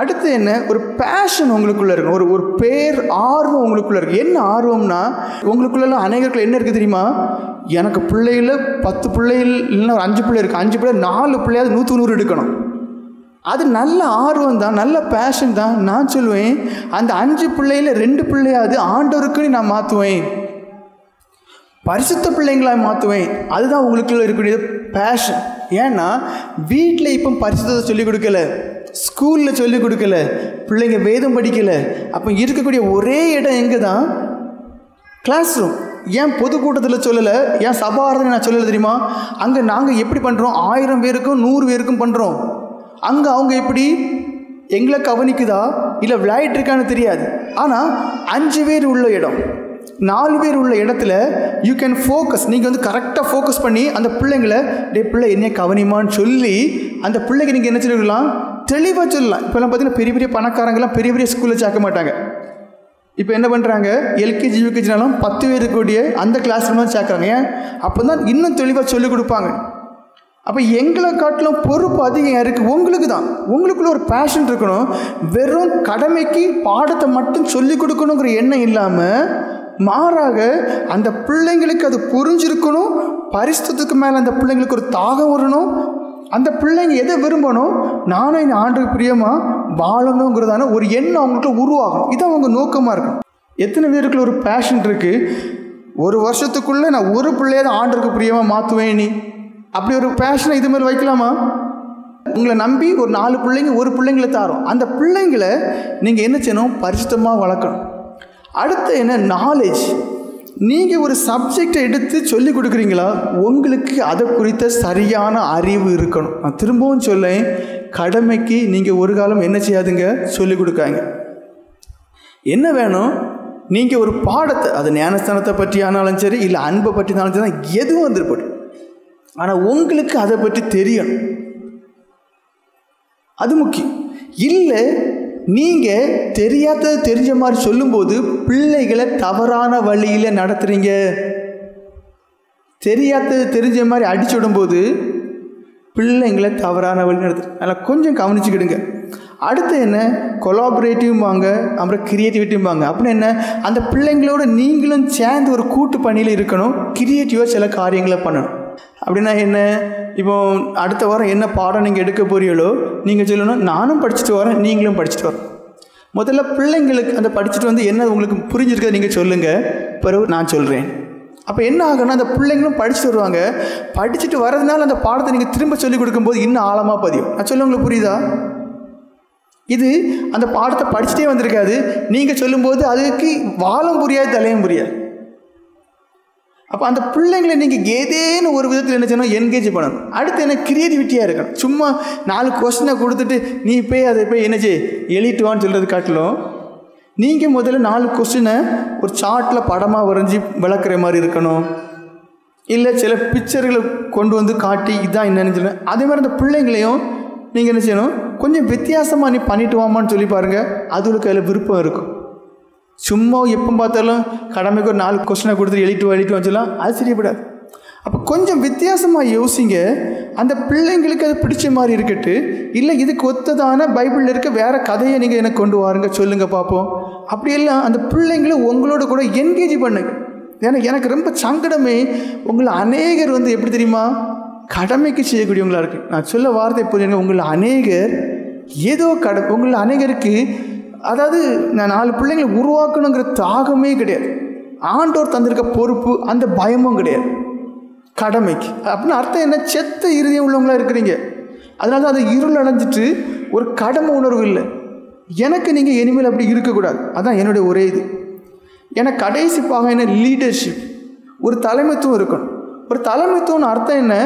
அடுத்து என்ன, ஒரு பேஷன் உங்களுக்குள்ளே இருக்கும், ஒரு பேர் ஆர்வம் உங்களுக்குள்ளே இருக்குது. என்ன ஆர்வம்னா, உங்களுக்குள்ளெல்லாம் அநேகருக்குள்ள என்ன இருக்குது தெரியுமா, எனக்கு பிள்ளைகள் 10 பிள்ளைகள் இல்லைன்னா ஒரு 5 பிள்ளை இருக்குது, 5 பிள்ளை 4 பிள்ளையாவது 100க்கு 100 எடுக்கணும். அது நல்ல ஆர்வம் தான், நல்ல பேஷன் தான். நான் சொல்லுவேன், அந்த 5 பிள்ளையில் 2 பிள்ளையாவது ஆண்டவருக்குன்னு நான் மாற்றுவேன், பரிசுத்த பிள்ளைங்களாக மாற்றுவேன். அதுதான் உங்களுக்குள்ள இருக்கக்கூடிய பேஷன். ஏன்னா வீட்டில் இப்போ பரிசுத்தத்தை சொல்லிக் கொடுக்கல, ஸ்கூலில் சொல்லிக் கொடுக்கல, பிள்ளைங்க வேதம் படிக்கலை. அப்போ இருக்கக்கூடிய ஒரே இடம் எங்கே தான், கிளாஸ் ரூம். ஏன் பொதுக்கூட்டத்தில் சொல்லலை, ஏன் சபாரதனை நான் சொல்லலை தெரியுமா, அங்கே நாங்கள் எப்படி பண்ணுறோம், 1000 பேருக்கும் 100 பேருக்கும் பண்ணுறோம். அங்கே அவங்க எப்படி எங்களை கவனிக்குதா இல்லை விளையாட்டு இருக்கான்னு தெரியாது. ஆனால் 5 பேர் உள்ள இடம், 4 பேர் உள்ள இடத்துல யூ கேன் ஃபோக்கஸ். நீங்கள் வந்து கரெக்டாக ஃபோக்கஸ் பண்ணி அந்த பிள்ளைங்களை, பிள்ளை என்ன கவனிமான்னு சொல்லி அந்த பிள்ளைக்கு நீங்கள் என்ன சொல்லலாம், தெளிவாக சொல்லலாம். இப்போல்லாம் பார்த்தீங்கன்னா பெரிய பெரிய பணக்காரங்களாம் பெரிய பெரிய ஸ்கூலில் சேர்க்க மாட்டாங்க. இப்போ என்ன பண்ணுறாங்க, எல்கேஜி யூகேஜினாலும் 10 பேர் இருக்கக்கூடிய அந்த கிளாஸ் ரூம் தான் சேர்க்குறாங்க. ஏன், அப்போ தான் இன்னும் தெளிவாக சொல்லிக் கொடுப்பாங்க. அப்போ எங்களை காட்டிலும் பொறுப்பு அதிகம் இருக்குது உங்களுக்கு தான். உங்களுக்குள்ள ஒரு பேஷன் இருக்கணும். வெறும் கடமைக்கு பாடத்தை மட்டும் சொல்லிக் கொடுக்கணுங்கிற எண்ணம் இல்லாமல் மாறாக அந்த பிள்ளைங்களுக்கு அது புரிஞ்சிருக்கணும். பரிசுத்தத்துக்கு மேலே அந்த பிள்ளைங்களுக்கு ஒரு தாகம் வரணும். அந்த பிள்ளைங்க எதை விரும்பணும், நானும் இந்த ஆண்டுக்கு பிரியமாக வாழணுங்கிறதான ஒரு எண்ணம் அவங்களுக்கு உருவாகும். இதான் அவங்க நோக்கமாக இருக்கும். எத்தனை பேருக்குள்ள ஒரு பேஷன் இருக்குது, ஒரு வருஷத்துக்குள்ளே நான் ஒரு பிள்ளையாவது ஆண்டுக்கு பிரியமாக மாற்றுவேன். நீ அப்படி ஒரு பேஷனை இது மாதிரி வைக்கலாமா? உங்களை நம்பி ஒரு 4 பிள்ளைங்க ஒரு பிள்ளைங்களை தாரோம். அந்த பிள்ளைங்களை நீங்கள் என்ன செய்யணும், பரிசுத்தமாக வளர்க்கணும். அடுத்து என்ன, நாலேஜ். நீங்கள் ஒரு சப்ஜெக்டை எடுத்து சொல்லிக் கொடுக்குறீங்களா, உங்களுக்கு அதை குறித்த சரியான அறிவு இருக்கணும். நான் திரும்பவும் சொல்லேன், கடமைக்கு நீங்கள் ஒரு காலம் என்ன செய்யாதுங்க, சொல்லிக் கொடுக்காங்க. என்ன வேணும், நீங்கள் ஒரு பாடத்தை, அது ஞானஸ்தானத்தை பற்றி ஆனாலும் சரி, இல்லை அன்பை பற்றினாலும் சரி, எதுவும் வந்துருப்படும். ஆனால் உங்களுக்கு அதை பற்றி தெரியணும், அது முக்கியம். இல்லை நீங்கள் தெரியாதது தெரிஞ்ச மாதிரி சொல்லும்போது பிள்ளைகளை தவறான வழியில் நடத்துகிறீங்க. தெரியாதது தெரிஞ்ச மாதிரி அடிச்சு விடும்போது பிள்ளைங்களை தவறான வழி நடத்துகிறீங்க. அதனால் கொஞ்சம் கவனிச்சுக்கிடுங்க. அடுத்து என்ன, கொலாபரேட்டிவ்பாங்க, அப்புறம் கிரியேட்டிவிட்டிம்பாங்க. அப்படின்னு என்ன, அந்த பிள்ளைங்களோட நீங்களும் சேர்ந்து ஒரு கூட்டு பணியில் இருக்கணும். கிரியேட்டிவாக சில காரியங்களை பண்ணணும். அப்படின்னா என்ன, இப்போ அடுத்த வாரம் என்ன பாடம் நீங்கள் எடுக்க போறீங்களோ நீங்கள் சொல்லணும், நானும் படிச்சுட்டு வரேன், நீங்களும் படிச்சுட்டு வரேன். முதல்ல பிள்ளைங்களுக்கு அந்த படிச்சுட்டு வந்து என்ன உங்களுக்கு புரிஞ்சிருக்க நீங்கள் சொல்லுங்கள், பிறகு நான் சொல்கிறேன். அப்போ என்ன ஆகுன்னா, அந்த பிள்ளைங்களும் படிச்சுட்டு வருவாங்க. படிச்சுட்டு வர்றதுனால அந்த பாடத்தை நீங்கள் திரும்ப சொல்லிக் கொடுக்கும்போது இன்னும் ஆழமாக பதியும். நான் சொல்ல உங்களுக்கு புரியுதா? இது அந்த பாடத்தை படிச்சுட்டே வந்திருக்காது, நீங்கள் சொல்லும்போது அதுக்கு வாழும் புரியாது, தலையும் புரியாது. அப்போ அந்த பிள்ளைங்களை நீங்கள் ஏதேன்னு ஒரு விதத்தில் என்ன செய்யணும், என்கேஜ் பண்ணணும். அடுத்து என்ன, கிரியேட்டிவிட்டியாக இருக்கணும். சும்மா 4 கொஸ்டினை கொடுத்துட்டு நீ போய் அதை போய் என்ன செய் எழுதிட்டுவான்னு சொல்கிறது காட்டிலும், நீங்கள் முதல்ல 4 கொஸ்டினை ஒரு சார்ட்டில் படமாக வரைஞ்சி விளக்குற மாதிரி இருக்கணும். இல்லை சில பிக்சர்களை கொண்டு வந்து காட்டி இதான் என்னன்னு சொல்லணும். அதே மாதிரி அந்த பிள்ளைங்களையும் நீங்கள் என்ன செய்யணும், கொஞ்சம் வித்தியாசமாக நீ பண்ணிட்டு வாமான்னு சொல்லி பாருங்கள், அதுகளுக்கு அதில் விருப்பம் இருக்கும். சும்மா எப்போ பார்த்தாலும் கடமைக்கு ஒரு 4 கொஸ்டினை கொடுத்துட்டு எழுதிட்டு வச்சுலாம் அது சரிப்படாது. அப்போ கொஞ்சம் வித்தியாசமாக யோசிங்க. அந்த பிள்ளைங்களுக்கு அது பிடிச்ச மாதிரி இருக்கட்டு, இல்லை இதுக்கு ஒத்ததான பைபிளில் இருக்க வேறு கதையை நீங்கள் எனக்கு கொண்டு வாருங்க, சொல்லுங்கள் பார்ப்போம். அப்படியெல்லாம் அந்த பிள்ளைங்களை உங்களோட கூட என்கேஜ் பண்ணுங்க. ஏன்னா எனக்கு ரொம்ப சங்கடமே, உங்களை அநேகர் எப்படி தெரியுமா, கடமைக்கு செய்யக்கூடியவங்களா இருக்கு. நான் சொல்ல வார்த்தை புரியுங்க, உங்களை அநேகர் ஏதோ உங்களை அநேகருக்கு அதாவது நான் 4 பிள்ளைங்களை உருவாக்கணுங்கிற தாகமே கிடையாது. ஆண்டோர் தந்திருக்க பொறுப்பு அந்த பயமும் கிடையாது கடமைக்கு. அப்படின்னு அர்த்தம் என்ன, செத்த இறுதியம் உள்ளவங்களா இருக்கிறீங்க. அதனால தான் அதை இருள் அடைஞ்சிட்டு ஒரு கடமை உணர்வு இல்லை. எனக்கு நீங்கள் இனிமேல் அப்படி இருக்கக்கூடாது. அதான் என்னுடைய ஒரே இது. ஏன்னா கடைசி பாகம் என்ன, லீடர்ஷிப், ஒரு தலைமைத்துவம் இருக்கணும். ஒரு தலைமைத்துவம்னு அர்த்தம் என்ன,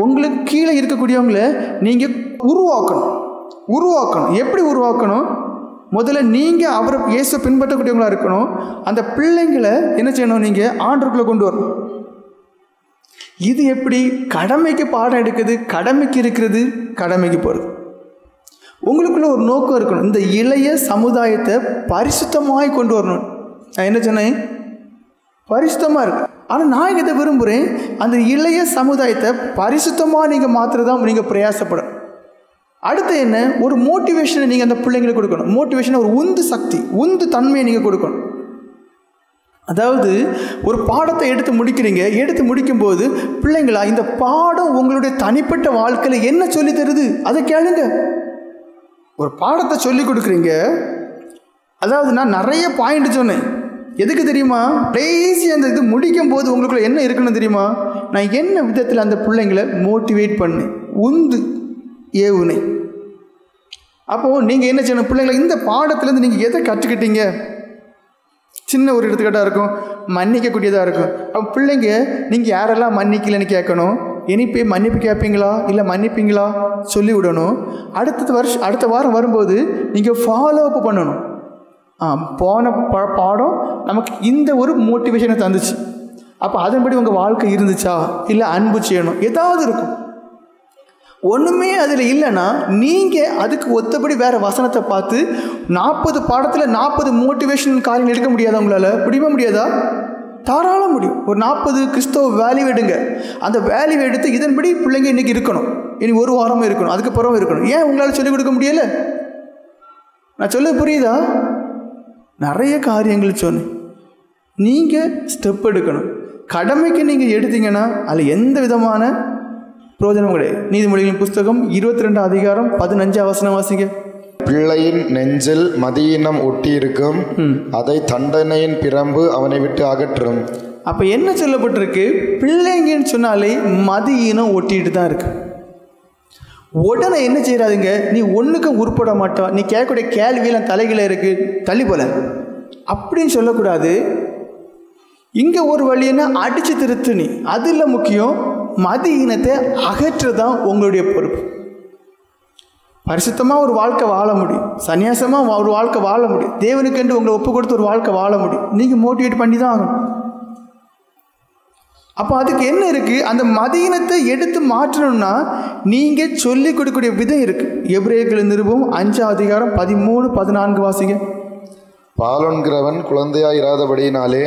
உங்களுக்கு கீழே இருக்கக்கூடியவங்களை நீங்கள் உருவாக்கணும். எப்படி உருவாக்கணும், முதல்ல நீங்கள் அவரை இயேசு பின்பற்றக்கூடியவங்களா இருக்கணும். அந்த பிள்ளைங்களை என்ன செய்யணும், நீங்கள் ஆண்டவருக்குள்ளே கொண்டு வரணும். இது எப்படி, கடமைக்கு பாடம் எடுக்குது, கடமைக்கு இருக்கிறது, கடமைக்கு போகிறது. உங்களுக்குள்ள ஒரு நோக்கம் இருக்கணும், இந்த இளைய சமுதாயத்தை பரிசுத்தமாய் கொண்டு வரணும். நான் என்ன சொன்னேன், பரிசுத்தமாக இருக்கு. ஆனால் நான் இதை விரும்புகிறேன், அந்த இளைய சமுதாயத்தை பரிசுத்தமாக நீங்கள் மாத்திரதான் நீங்கள் பிரயாசப்படும். அடுத்து என்ன, ஒரு மோட்டிவேஷனை நீங்கள் அந்த பிள்ளைங்களுக்கு கொடுக்கணும். மோட்டிவேஷனை ஒரு உந்து சக்தி, உந்து தன்மையை நீங்கள் கொடுக்கணும். அதாவது ஒரு பாடத்தை எடுத்து முடிக்கிறீங்க, எடுத்து முடிக்கும்போது பிள்ளைங்களா இந்த பாடம் உங்களுடைய தனிப்பட்ட வாழ்க்கையில் என்ன சொல்லி தருது அதை கேளுங்க. ஒரு பாடத்தை சொல்லி கொடுக்குறீங்க, அதாவது நான் நிறைய பாயிண்ட் சொன்னேன், எதுக்கு தெரியுமா, கடைசி அந்த இது முடிக்கும் போது உங்களுக்குள்ள என்ன இருக்குன்னு தெரியுமா, நான் என்ன விதத்தில் அந்த பிள்ளைங்களை மோட்டிவேட் பண்ணேன், உந்து ஏவுனை. அப்போது நீங்கள் என்ன செய்யணும், பிள்ளைங்களை இந்த பாடத்துலேருந்து நீங்கள் எதை கற்றுக்கிட்டீங்க, சின்ன ஒரு எடுத்துக்காட்டாக இருக்கும், மன்னிக்கக்கூடியதாக இருக்கும். அப்போ பிள்ளைங்க நீங்கள் யாரெல்லாம் மன்னிக்கலைன்னு கேட்கணும், இனி போய் மன்னிப்பு கேட்பீங்களா இல்லை மன்னிப்பீங்களா சொல்லி விடணும். அடுத்த வாரம் வரும்போது நீங்கள் ஃபாலோ அப் பண்ணணும். போன பாடம் நமக்கு இந்த ஒரு மோட்டிவேஷனை தந்துச்சு, அப்போ அதன்படி உங்கள் வாழ்க்கை இருந்துச்சா, இல்லை அன்பு செய்யணும், ஏதாவது இருக்கும். ஒன்றுமே அதில் இல்லைன்னா நீங்கள் அதுக்கு ஒத்தபடி வேறு வசனத்தை பார்த்து 40 பாடத்தில் 40 மோட்டிவேஷன் காரியம் எடுக்க முடியாதா, உங்களால் முடியாதா? தாராளம் முடியும். ஒரு 40 கிறிஸ்தவ வேல்யூ எடுங்க, அந்த வேல்யூ எடுத்து இதன்படி பிள்ளைங்க இன்றைக்கி இருக்கணும், இனி ஒரு வாரமும் இருக்கணும், அதுக்கப்புறம் இருக்கணும். ஏன் உங்களால் சொல்லிக் கொடுக்க முடியலை? நான் சொல்ல புரியுதா? நிறைய காரியங்கள் சொன்னேன். நீங்கள் ஸ்டெப் எடுக்கணும். கடமைக்கு நீங்கள் எடுத்தீங்கன்னா அதில் எந்த விதமான பிரயோஜனம் கிடையாது. நீதிமொழிகளின் புஸ்தகம் 22 அதிகாரம் 15 வசனம் வாசிங்க.
பிள்ளையின் நெஞ்சில் மதியினம் ஒட்டி இருக்கும், அதை தண்டனையின் பிரம்பு அவனை விட்டு அகற்றும்.
அப்போ என்ன சொல்லப்பட்டிருக்கு, பிள்ளைங்கன்னு சொன்னாலே மதியினம் ஒட்டிட்டு தான் இருக்கு. உடனே என்ன செய்யறாதுங்க, நீ ஒன்றுக்கும் உருப்பட மாட்டோம், நீ கேட்கக்கூடிய கேள்வியெல்லாம் தலைகளை இருக்கு, தள்ளி போல அப்படின்னு சொல்லக்கூடாது. இங்கே ஒரு வழின்னா அடித்து திருத்து, நீ அது இல்லை முக்கியம், மதியினத்தை அகற்றுதான் உங்களுடைய பொறுப்பு. பரிசுத்தமாக ஒரு வாழ்க்கை வாழ முடியும், சன்னியாசமாக ஒரு வாழ்க்கை வாழ முடியும், தேவனுக்கென்று உங்களை ஒப்பு கொடுத்து ஒரு வாழ்க்கை வாழ முடியும். நீங்கள் மோட்டிவேட் பண்ணி தான் ஆகணும். அப்போ அதுக்கு என்ன இருக்குது, அந்த மதியினத்தை எடுத்து மாற்றணும்னா நீங்கள் சொல்லிக் கொடுக்கக்கூடிய விதம் இருக்குது. எபிரேயர்களின் நிருபம் 5 அதிகாரம் 13-14 வாசிங்க.
பாலொன்கிறவன் குழந்தையாய் இராதபடியினாலே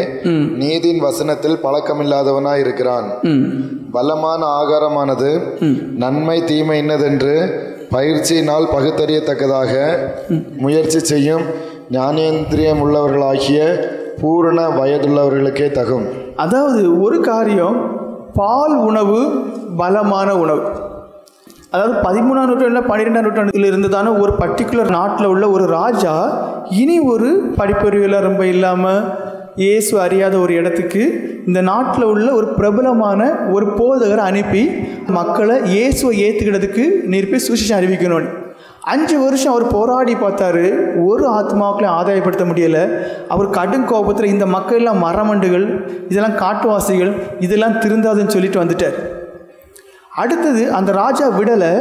நீதியின் வசனத்தில் பழக்கமில்லாதவனாய் இருக்கிறான். பலமான ஆகாரமானது நன்மை தீமை என்னதென்று பயிற்சியினால் பகுத்தறியத்தக்கதாக முயற்சி செய்யும் ஞானேந்திரியம் உள்ளவர்களாகிய பூரண வயதுள்ளவர்களுக்கே தகும்.
அதாவது ஒரு காரியம், பால் உணவு பலமான உணவு. அதாவது 13ஆம் நூற்றாண்டில் 12ஆம் நூற்றாண்டில் இருந்ததான ஒரு பர்டிகுலர் நாட்டில் உள்ள ஒரு ராஜா இனி ஒரு படிப்பறிவில் ரொம்ப இல்லாமல் இயேசு அறியாத ஒரு இடத்துக்கு இந்த நாட்டில் உள்ள ஒரு பிரபலமான ஒரு போதகரை அனுப்பி மக்களை இயேசுவை ஏற்றுக்கிறதுக்கு நிற்பி சுவிசேஷம் அறிவிக்கணும்னு 5 வருஷம் அவர் போராடி பார்த்தாரு. ஒரு ஆத்மாவுக்குள்ளே ஆதாயப்படுத்த முடியலை. அவர் கடும் கோபத்தில் இந்த மக்கள் எல்லாம் மரமண்டுகள், இதெல்லாம் காட்டுவாசிகள், இதெல்லாம் திருந்தாதுன்னு சொல்லிட்டு வந்துட்டார். அடுத்தது அந்த ராஜா விடலை,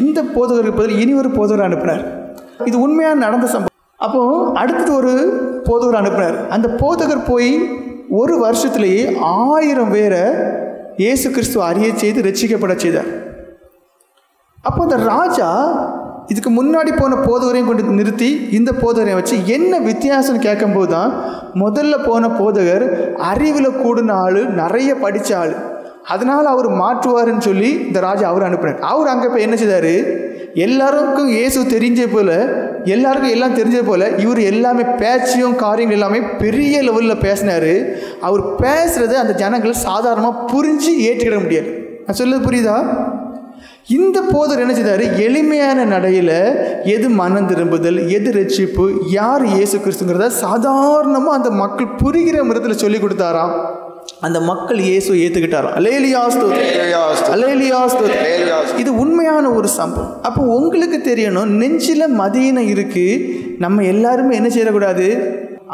இந்த போதகருக்கு பதில் இனி ஒரு போதகரை அனுப்பினார். இது உண்மையாக நடந்த சம்பவம். அப்போது அடுத்தது ஒரு போதகர் அனுப்பினார். அந்த போதகர் போய் ஒரு வருஷத்துலேயே 1000 பேரை இயேசு கிறிஸ்துவ அறிய செய்து ரட்சிக்கப்பட செய்தார். அப்போ அந்த ராஜா இதுக்கு முன்னாடி போன போதகரையும் கொண்டு நிறுத்தி இந்த போதகரை வச்சு என்ன வித்தியாசம்னு கேட்கும்போது தான் முதல்ல போன போதகர் அறிவில் கூடின ஆள், நிறைய படித்த ஆள், அதனால் அவர் மாற்றுவாருன்னு சொல்லி இந்த ராஜா அவர் அனுப்புகிறார். அவர் அங்கே போய் என்ன செய்தார், எல்லாருக்கும் இயேசு தெரிஞ்ச போல், எல்லாருக்கும் எல்லாம் தெரிஞ்சது போல் இவர் எல்லாமே பேச்சையும் காரியங்கள் எல்லாமே பெரிய லெவலில் பேசினார். அவர் பேசுகிறத அந்த ஜனங்கள் சாதாரணமாக புரிஞ்சு ஏற்றுக்கிட முடியாது. நான் சொல்லுறது புரியுதா? இந்த போதர் என்ன செய்தார், எளிமையான நடையில் எது மனம் திரும்புதல், எது ரட்சிப்பு, யார் இயேசு கிறிஸ்துங்கிறத சாதாரணமாக அந்த மக்கள் புரிகிற முறையில் சொல்லி கொடுத்தாராம். அந்த மக்கள் இயேசுவை ஏற்றுக்கிட்டாராம். அல்லேலூயா ஸ்தோத்திரம், அல்லேலூயா ஸ்தோத்திரம். இது உண்மையான ஒரு சம்பவம். அப்போ உங்களுக்கு தெரியணும், நெஞ்சில் மதீனம் இருக்குது. நம்ம எல்லாருமே என்ன செய்யக்கூடாது,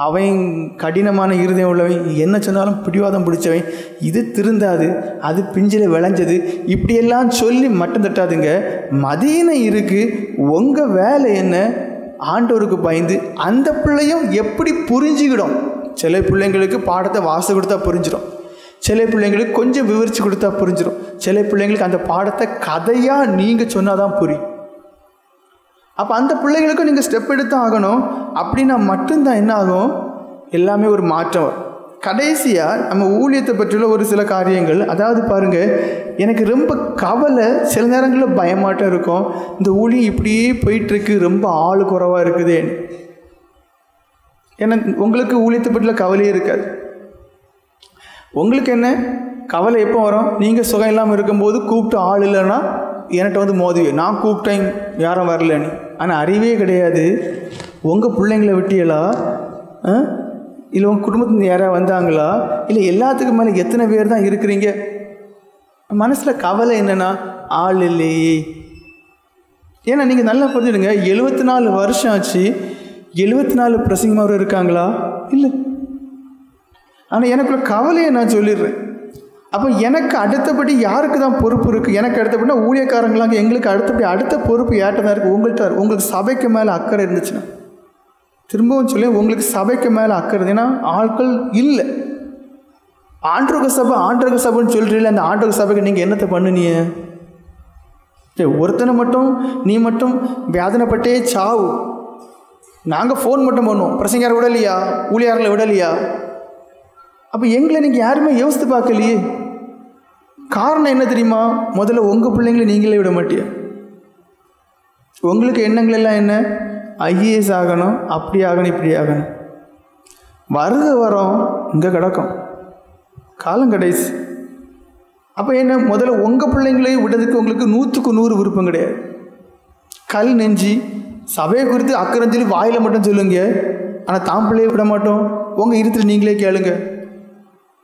அவன் கடினமான இருதயம் உள்ளவன், என்ன சொன்னாலும் பிடிவாதம் பிடிச்சவன், இது திருந்தாது, அது பிஞ்சில் விளைஞ்சது, இப்படியெல்லாம் சொல்லி மட்டும் தட்டாதுங்க. மதீனம் இருக்குது, உங்கள் வேலை என்ன, ஆண்டவருக்கு பயந்து அந்த பிள்ளையும் எப்படி புரிஞ்சுக்கிடும். சில பிள்ளைங்களுக்கு பாடத்தை வாசம் கொடுத்தா புரிஞ்சிடும், சில பிள்ளைங்களுக்கு கொஞ்சம் விவரித்து கொடுத்தா புரிஞ்சிடும், சில பிள்ளைங்களுக்கு அந்த பாடத்தை கதையாக நீங்கள் சொன்னால் தான் புரியும். அப்போ அந்த பிள்ளைகளுக்கும் நீங்கள் ஸ்டெப் எடுத்து ஆகணும். அப்படின்னா மட்டும்தான் என்ன ஆகும், எல்லாமே ஒரு மாற்றம் வரும். கடைசியாக நம்ம ஊழியத்தை பற்றியுள்ள ஒரு சில காரியங்கள். அதாவது பாருங்கள், எனக்கு ரொம்ப கவலை, சில நேரங்களில் பயமாட்டம் இருக்கும். இந்த ஊழியம் இப்படியே போயிட்டுருக்கு, ரொம்ப ஆள் குறைவாக இருக்குது. ஏன்னா உங்களுக்கு ஊழியத்தை பற்றில கவலையே இருக்காது. உங்களுக்கு என்ன கவலை எப்போ வரும், நீங்கள் சுகம் இல்லாமல் இருக்கும்போது கூப்பிட்டு ஆள் இல்லைன்னா என்கிட்ட வந்து மோதுவே, நான் கூப்பிட்டேன் யாரும் வரலன்னு. ஆனால் அறிவே கிடையாது, உங்கள் பிள்ளைங்களை விட்டியலா, இல்லை உங்கள் குடும்பத்தில் யாராவது வந்தாங்களா, இல்லை எல்லாத்துக்கும் மேலே எத்தனை பேர் தான் இருக்கிறீங்க. மனசில் கவலை என்னென்னா ஆள் இல்லையே. ஏன்னா நீங்கள் நல்லா புரிஞ்சுடுங்க, 74 வருஷம் ஆச்சு, 74 பிரசங்கமாக இருக்காங்களா? இல்லை. ஆனால் எனக்குள்ள கவலையை நான் சொல்லிடுறேன். அப்போ எனக்கு அடுத்தபடி யாருக்கு தான் பொறுப்பு இருக்குது, எனக்கு அடுத்தபடினா ஊழியக்காரங்களாங்க, எங்களுக்கு அடுத்தபடி அடுத்த பொறுப்பு யார்கிட்ட தான் இருக்குது, உங்கள்கிட்ட. உங்களுக்கு சபைக்கு மேலே அக்கறை இருந்துச்சுன்னா, திரும்பவும் சொல்லி உங்களுக்கு சபைக்கு மேலே அக்கறை, ஏன்னா ஆட்கள் இல்லை. ஆண்டவருடைய சபை ஆண்டவருடைய சபைன்னு சொல்கிறீங்களே, அந்த ஆண்டவருடைய சபைக்கு நீங்கள் என்னத்தை பண்ணுனீங்க? ஒருத்தனை மட்டும் நீ மட்டும் வேதனைப்பட்டே சாவு. நாங்கள் ஃபோன் மட்டும் பண்ணுவோம், பிரசங்கார விடலையா, ஊழியார்களை விடலையா? அப்போ எங்களை நீங்கள் யாருமே யோசித்து பார்க்கலையே. காரணம் என்ன தெரியுமா? முதல்ல உங்கள் பிள்ளைங்களை நீங்களே விட மாட்டியா? உங்களுக்கு எண்ணங்கள் எல்லாம் என்ன, ஐஏஎஸ் ஆகணும், அப்படி ஆகணும், இப்படி ஆகணும். வருக வரோம் இங்கே கிடக்கும், காலம் கடைசி. அப்போ என்ன, முதல்ல உங்கள் பிள்ளைங்களே விடுறதுக்கு உங்களுக்கு 100க்கு 100 விருப்பம் கிடையாது. கல் நெஞ்சி சபையை குறித்து அக்கறைஞ்சலி வாயில் மட்டும் சொல்லுங்க, ஆனால் தான் பிள்ளையை விட மாட்டோம். உங்கள் இருத்துல நீங்களே கேளுங்க,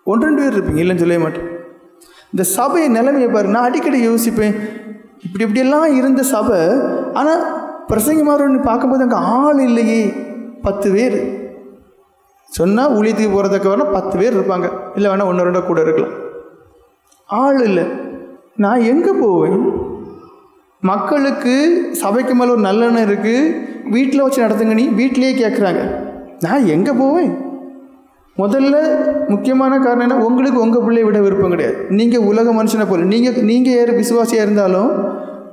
1-2 பேர் இருப்பீங்க, இல்லைன்னு சொல்லவே மாட்டேன். இந்த சபையை நிலைமையை பாரு. நான் அடிக்கடி யோசிப்பேன், இப்படியெல்லாம் இருந்த சபை, ஆனால் பிரசங்கமாரோன்னு பார்க்கும்போது அங்கே ஆள் இல்லையே. 10 பேர் சொன்னால் ஊழியத்துக்கு போகிறதுக்கு வேணால் 10 பேர் இருப்பாங்க, இல்லை வேணால் 1-2 கூட இருக்கலாம். ஆள் இல்லை. நான் எங்கே போவேன்? மக்களுக்கு சபைக்கு மேலே ஒரு நல்லெண்ணம் இருக்குது, வீட்டில் வச்சு நடத்துங்க, நீ வீட்டிலேயே கேட்குறாங்க, நான் எங்கே போவேன்? முதல்ல முக்கியமான காரணம் என்ன, உங்களுக்கு உங்கள் பிள்ளையை விட விருப்பம் கிடையாது. நீங்கள் உலக மனுஷனை போல, நீங்கள் யார் விசுவாசியாக இருந்தாலும்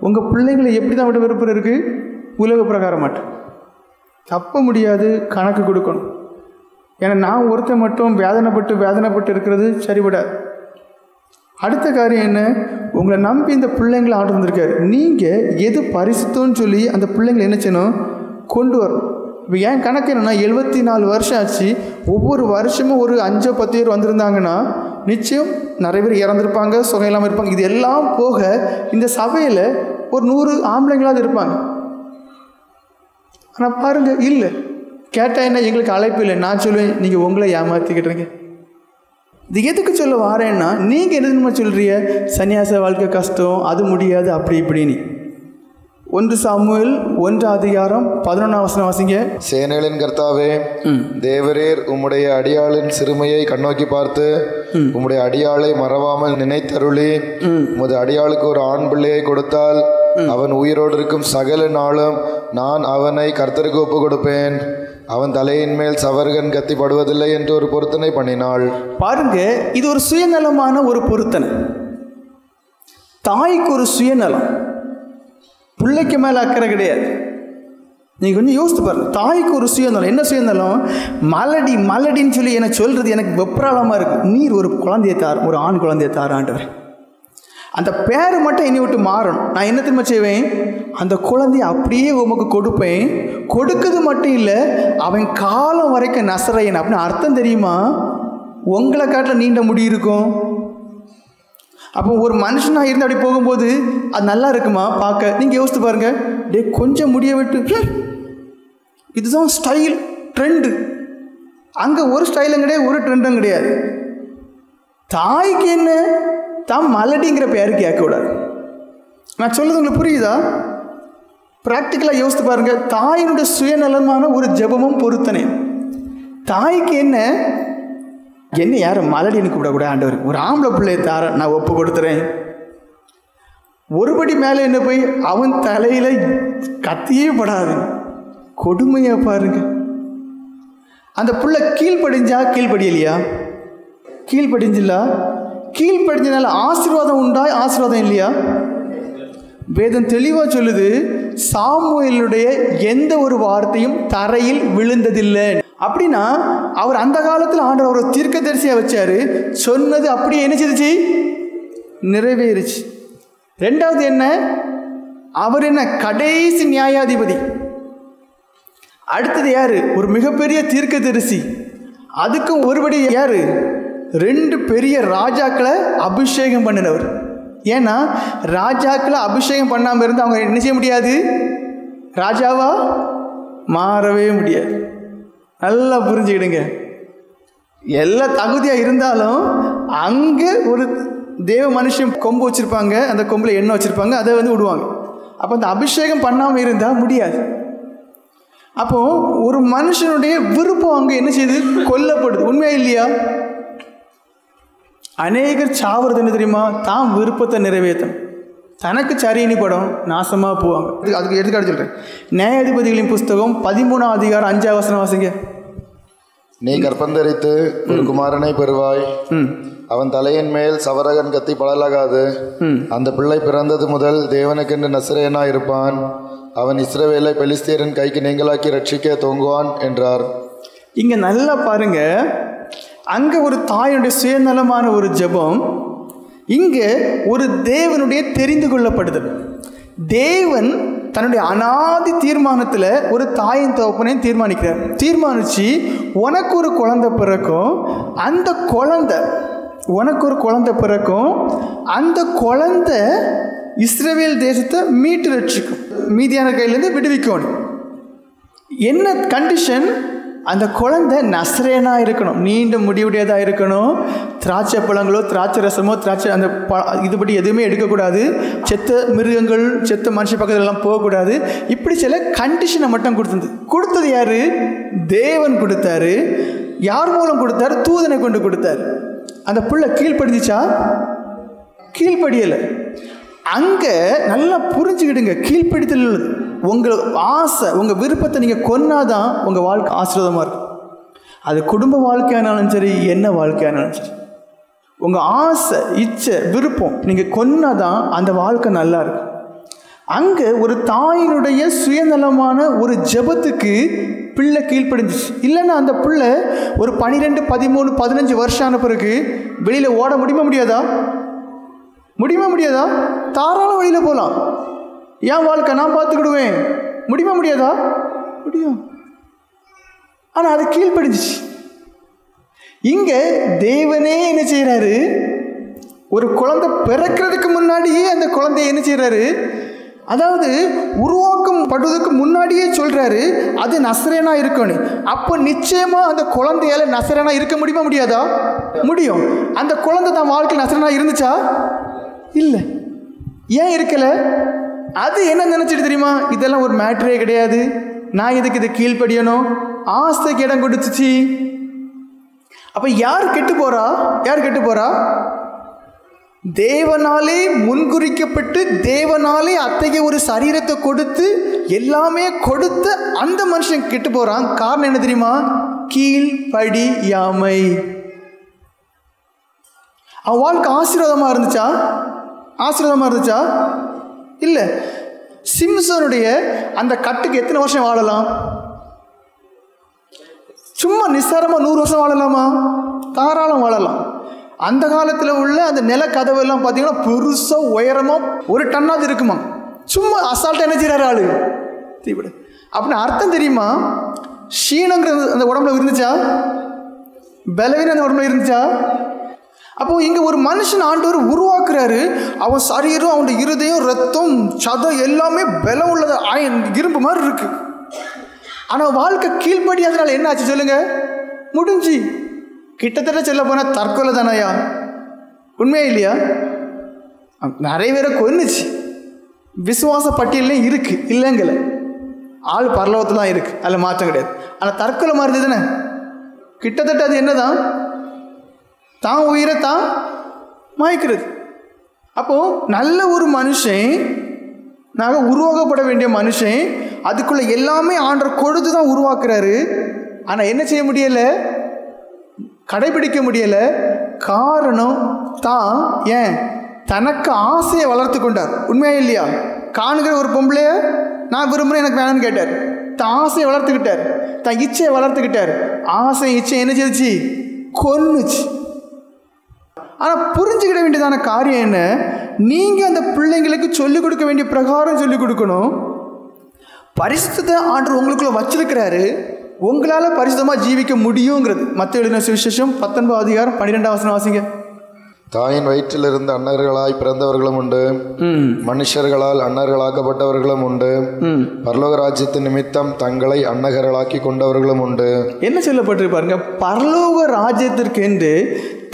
உங்கள் பிள்ளைங்களை எப்படி தான் விட விருப்பம் இருக்குது, உலக பிரகாரம் மாட்டேன். தப்ப முடியாது, கணக்கு கொடுக்கணும். ஏன்னா நான் ஒருத்தன் மட்டும் வேதனைப்பட்டு இருக்கிறது சரிபடாது. அடுத்த காரியம் என்ன, உங்களை நம்பி இந்த பிள்ளைங்களை ஆண்டு வந்திருக்காரு, நீங்கள் எது பரிசுத்தம்னு சொல்லி அந்த பிள்ளைங்களை என்ன செய்யணும், கொண்டு வரணும். இப்போ என் கணக்கு என்னென்னா 74 வருஷம் ஆச்சு, ஒவ்வொரு வருஷமும் ஒரு 5-10 பேர் வந்திருந்தாங்கன்னா நிச்சயம் நிறைய பேர் இறந்துருப்பாங்க, சுகம் இல்லாமல் இருப்பாங்க. இது எல்லாம் போக இந்த சபையில் ஒரு 100 ஆம்பளைங்களாவது இருப்பாங்க. ஆனால் பாருங்கள், இல்லை. கேட்டால் என்ன, எங்களுக்கு அழைப்பு இல்லை. நான் சொல்லுவேன், நீங்கள் உங்களை ஏமாற்றிக்கிட்டுறீங்க. இது எதுக்கு சொல்ல வாரேன்னா, நீங்கள் என்ன சொல்கிறீங்க, சன்னியாச வாழ்க்கை கஷ்டம், அது முடியாது, அப்படி இப்படின்னு. 1 சாமுவேல் 1:11 வாசிங்க.
சேனைகளின் கர்த்தாவே, தேவரீர் உம்முடைய அடியாளின் சிறுமையை கண்ணோக்கி பார்த்து உம்முடைய அடியாளை மறவாமல் நினைத்தருளி உமது அடியாளுக்கு ஒரு ஆண் பிள்ளையை கொடுத்தால் அவன் உயிரோடு இருக்கும் சகல நாளும் நான் அவனை கர்த்தருக்கு ஒப்பு கொடுப்பேன், அவன் தலையின் மேல் சவர்கன் கத்தி படுவதில்லை என்று ஒரு பொருத்தனை பண்ணினாள்.
பாருங்க, இது ஒரு சுயநலமான ஒரு பொருத்தனை. தாய்க்கு ஒரு சுயநலம், பிள்ளைக்கு மேலே அக்கறை கிடையாது. நீங்கள் கொஞ்சம் யோசித்து பாருங்க. தாய்க்கு ஒரு சுயந்தலம், என்ன சுயந்தலம்? மலடின்னு சொல்லி என்ன சொல்கிறது எனக்கு வெப்ராளமாக இருக்குது. நீர் ஒரு குழந்தையை தார், ஒரு ஆண் குழந்தையை தாராண்டவர். அந்த பேர் மட்டும் என்னை விட்டு மாறணும். நான் என்ன திரும்ப செய்வேன்? அந்த குழந்தைய அப்படியே உமக்கு கொடுப்பேன். கொடுக்குறது மட்டும் இல்லை, அவன் காலம் வரைக்கும் நசரேயன் அப்படின்னு அர்த்தம் தெரியுமா? உங்களை காட்டில் நீண்ட முடி இருக்கும். அப்போ ஒரு மனுஷனாக இருந்து அப்படி போகும்போது அது நல்லா இருக்குமா பார்க்க? நீங்கள் யோசித்து பாருங்கள். டே கொஞ்சம் முடிய விட்டு, இதுதான் ஸ்டைல், ட்ரெண்டு. அங்கே ஒரு ஸ்டைலும் கிடையாது, ஒரு ட்ரெண்டும் கிடையாது. தாய்க்கு என்ன? தான் மலடிங்கிற பேருக்கு கேட்கக்கூடாது. நான் சொல்லுறது உங்களுக்கு புரியுதா? ப்ராக்டிக்கலாக யோசித்து பாருங்கள். தாயினுடைய சுயநலமான ஒரு ஜெபமும் பொருத்தனை. தாய்க்கு என்ன யாரும் மலடின்னு கூப்பிடக்கூடாது ஆண்டவர், ஒரு ஆம்பளை பிள்ளையை தார நான் ஒப்பு கொடுத்துறேன். ஒருபடி மேலே என்ன போய் அவன் தலையில் கத்தியே படாது. கொடுமையாக பாருங்க. அந்த பிள்ளை கீழ்ப்படிஞ்சா கீழ்ப்படியலையா? கீழ்ப்படிஞ்சில்லா? கீழ்ப்படிஞ்சனால ஆசீர்வாதம் உண்டா, ஆசீர்வாதம் இல்லையா? வேதம் தெளிவாக சொல்லுது, சாமுவேலுடைய எந்த ஒரு வார்த்தையும் தரையில் விழுந்ததில்லை. அப்படின்னா அவர் அந்த காலத்தில் ஆண்டவர் ஒரு தீர்க்கதரிசியாக வச்சாரு. சொன்னது அப்படியே என்ன செய்துச்சு? நிறைவேறுச்சு. ரெண்டாவது என்ன? அவர் என்ன கடைசி நியாயாதிபதி. அடுத்தது யாரு? ஒரு மிகப்பெரிய தீர்க்கதரிசி. அதுக்கும் ஒருபடி யாரு? 2 பெரிய ராஜாக்களை அபிஷேகம் பண்ணினவர். ஏன்னா ராஜாக்களை அபிஷேகம் பண்ணாமல் இருந்து அவங்க என்ன செய்ய முடியாது? ராஜாவா மாறவே முடியாது. நல்லா புரிஞ்சுக்கிடுங்க. எல்லா தகுதியாக இருந்தாலும் அங்கே ஒரு தேவ மனுஷன் கொம்பு வச்சுருப்பாங்க, அந்த கொம்பில் எண்ணெய் வச்சுருப்பாங்க, அதை விடுவாங்க. அப்போ அந்த அபிஷேகம் பண்ணாமல் இருந்தால் முடியாது. அப்போது ஒரு மனுஷனுடைய விருப்பம் அங்கே என்ன செய்யுது? கொல்லப்படுது. உண்மையா இல்லையா? அநேகர் சாவுறது என்ன தெரியுமா? தான் விருப்பத்தை நிறைவேற்றும். தனக்கு சரியினி படம் நாசமாக போவாங்க. அதுக்கு எடுத்துக்காட்டு சொல்கிறேன். நியாயாதிபதிகளின் புஸ்தகம் 13ஆம் அதிகாரம் 5ஆம் வசனம் வாசிங்க.
நீ கற்பந்தரித்து ஒரு குமாரனை பெறுவாய். அவன் தலையின் மேல் சவரகன் கத்தி பழலாகாது. அந்த பிள்ளை பிறந்தது முதல் தேவனுக்கென்று நசரேயனாய் இருப்பான். அவன் இஸ்ரவேலை பெலிஸ்தியரின் கைக்கு நீங்களாக்கி ரட்சிக்க தொங்குவான் என்றார்.
இங்கே நல்லா பாருங்க. அங்கே ஒரு தாயுடைய சுயநலமான ஒரு ஜெபம், இங்கே ஒரு தேவனுடைய தெரிந்து கொள்ளப்படுதல். தேவன் தன்னுடைய அனாதி தீர்மானத்தில் ஒரு தாயின் தகப்பனையும் தீர்மானிக்கிறார். தீர்மானித்து உனக்கு ஒரு குழந்தை பிறக்கும். அந்த குழந்தை உனக்கு ஒரு குழந்தை பிறக்கும். அந்த குழந்தை இஸ்ரவேல் தேசத்தை மீட்டு ரட்சிக்கும், மீதியான கையிலேருந்து விடுவிக்கணும். என்ன கண்டிஷன்? அந்த குழந்தை நசரேனாக இருக்கணும், நீண்ட முடிவுடையதாக இருக்கணும். திராட்சை பழங்களோ திராட்சை ரசமோ திராட்சை அந்த இதுபடி எதுவுமே எடுக்கக்கூடாது. செத்த மிருகங்கள் செத்த மனுஷ பக்கத்துலலாம் போகக்கூடாது. இப்படி சில கண்டிஷனை மட்டும் கொடுத்தது யார்? தேவன் கொடுத்தாரு. யார் மூலம் கொடுத்தாரு? தூதனை கொண்டு கொடுத்தாரு. அந்த பிள்ளை கீழ்ப்படிஞ்சிச்சா? கீழ்ப்படியலை. அங்கே நல்லா புரிஞ்சுக்கிடுங்க. கீழ்ப்படித்தல் உங்கள் ஆசை, உங்கள் விருப்பத்தை நீங்கள் கொன்னாதான் உங்கள் வாழ்க்கை ஆசீர்வாதமாக இருக்கும். அது குடும்ப வாழ்க்கையானாலும் சரி, என்ன வாழ்க்கையானாலும் சரி, உங்கள் ஆசை இச்சை விருப்பம் நீங்கள் கொன்னாதான் அந்த வாழ்க்கை நல்லா இருக்கும். அங்கே ஒரு தாயினுடைய சுயநலமான ஒரு ஜெபத்துக்கு பிள்ளை கீழ்ப்படிஞ்சிச்சு. இல்லைன்னா அந்த பிள்ளை ஒரு 12, 13, 15 வருஷம் ஆன பிறகு வெளியில் ஓட முடியாதா? முடியாதா? தாராள வழியில் போகலாம். என் வாழ்க்கை நான் பார்த்துக்கிடுவேன். முடியாதா? முடியும். ஆனால் அது கீழ்ப்படிஞ்சிச்சு. இங்கே தேவனே என்ன செய்கிறாரு? ஒரு குழந்தை பிறக்கிறதுக்கு முன்னாடியே அந்த குழந்தைய என்ன செய்கிறாரு? அதாவது உருவாக்கம் படுவதற்கு முன்னாடியே சொல்கிறாரு அது நசரேனா இருக்கணும். அப்போ நிச்சயமாக அந்த குழந்தையால் நசரேனா இருக்க முடியாதா? முடியும். அந்த குழந்தை தான் வாழ்க்கையில் நசரேனா இருந்துச்சா? இல்லை. ஏன் இருக்கலை? அது என்ன நினச்சிட்டு தெரியுமா? இதெல்லாம் ஒரு மேட்டரே கிடையாது, நான் இதுக்கு இதை கீழ்ப்படியணும், ஆசைக்கு இடம் கொடுத்துச்சு. அப்போ யார் கெட்டு போகிறா? தேவனாலே முன்குறிக்கப்பட்டு தேவனாலே அத்தகைய ஒரு சரீரத்தை கொடுத்து எல்லாமே கொடுத்த அந்த மனுஷன் கெட்டு போகிறான். காரணம் என்ன தெரியுமா? கீழ்ப்படியாமை. அவன் வாழ்க்கை ஆசீர்வாதமாக இருந்துச்சா? இல்லை. சிம்சனுடைய அந்த கட்டுக்கு எத்தனை வருஷம் வாழலாம்? சும்மா நிஸ்சாரமாக 100 வருஷம் வாழலாமா? தாராளம் வாழலாம். அந்த காலத்தில் உள்ள அந்த நிலக்கதவெல்லாம் பார்த்தீங்கன்னா பெருசாக உயரமாக 1 டன்னாவது இருக்குமா. சும்மா அசால்ட்டாக என்ன செய்கிறாரு ஆளு தீவிட. அப்படின்னு அர்த்தம் தெரியுமா? ஷீனங்கிறது அந்த உடம்புல இருந்துச்சா? பலவீனம் அந்த உடம்புல இருந்துச்சா? அப்போது இங்கே ஒரு மனுஷன் ஆண்டவர் உருவாக்குறாரு. அவன் சரீரம், அவனுடைய இருதயம், ரத்தம், சதம் எல்லாமே பலம் உள்ளது, இரும்பு மாதிரி இருக்கு. ஆனால் வாழ்க்கை கீழ்படியாதனால என்ன ஆச்சு சொல்லுங்க? முடிஞ்சு. கிட்டத்தட்ட சொல்ல போனால் தற்கொலை தானையா? உண்மையா இல்லையா? நிறைய பேரை கொன்னுச்சு. விசுவாச பட்டியலையும் இருக்கு, இல்லைங்கல. ஆள் பரலோகத்தில் தான் இருக்கு, அதில் மாற்றம் கிடையாது. ஆனால் தற்கொலை மாதிரி தானே கிட்டத்தட்ட. அது என்னதான்? தான் உயிரை தான் மாய்க்கிறது. அப்போது நல்ல ஒரு மனுஷன், நாங்கள் உருவாக்கப்பட வேண்டிய மனுஷன், அதுக்குள்ளே எல்லாமே ஆண்டவர் கொடுத்து தான் உருவாக்குறாரு. ஆனால் என்ன செய்ய முடியலை? கடைபிடிக்க முடியலை. காரணம் தான் ஏன்? தனக்கு ஆசையை வளர்த்து கொண்டார். உண்மையா இல்லையா? காணுகிற ஒரு பொம்பளைய நான் விரும்புகிறேன், எனக்கு வேணும்னு கேட்டார். தான் ஆசையை வளர்த்துக்கிட்டார், தான் இச்சையை வளர்த்துக்கிட்டார். ஆசை இச்சை என்ன செய்துச்சு? கொன்னுச்சு. ஆனால் புரிஞ்சுக்கிட வேண்டியதான காரியம் என்ன? நீங்கள் அந்த பிள்ளைங்களுக்கு சொல்லிக் கொடுக்க வேண்டிய பிரகாரம் சொல்லிக் கொடுக்கணும். பரிசுத்தத்தை ஆண்டவர் உங்களுக்குள்ள வச்சிருக்கிறாரு. உங்களால் பரிசுத்தமாக ஜீவிக்க முடியுங்கிறது மத்தேயு எழுதின சுவிசேஷம் 19 அதிகாரம் 12ஆம் வசனம் வாசிங்க.
தாயின் வயிற்றிலிருந்து அன்னர்களாய் பிறந்தவர்களும் உண்டு, மனுஷர்களால் அன்னர்களாக்கப்பட்டவர்களும் உண்டு, பரலோக ராஜ்யத்தின் நிமித்தம் தங்களை அன்னகர்களாக்கி கொண்டவர்களும் உண்டு. என்ன
சொல்லப்பட்டிருப்பாருங்க? பரலோக ராஜ்யத்திற்கென்று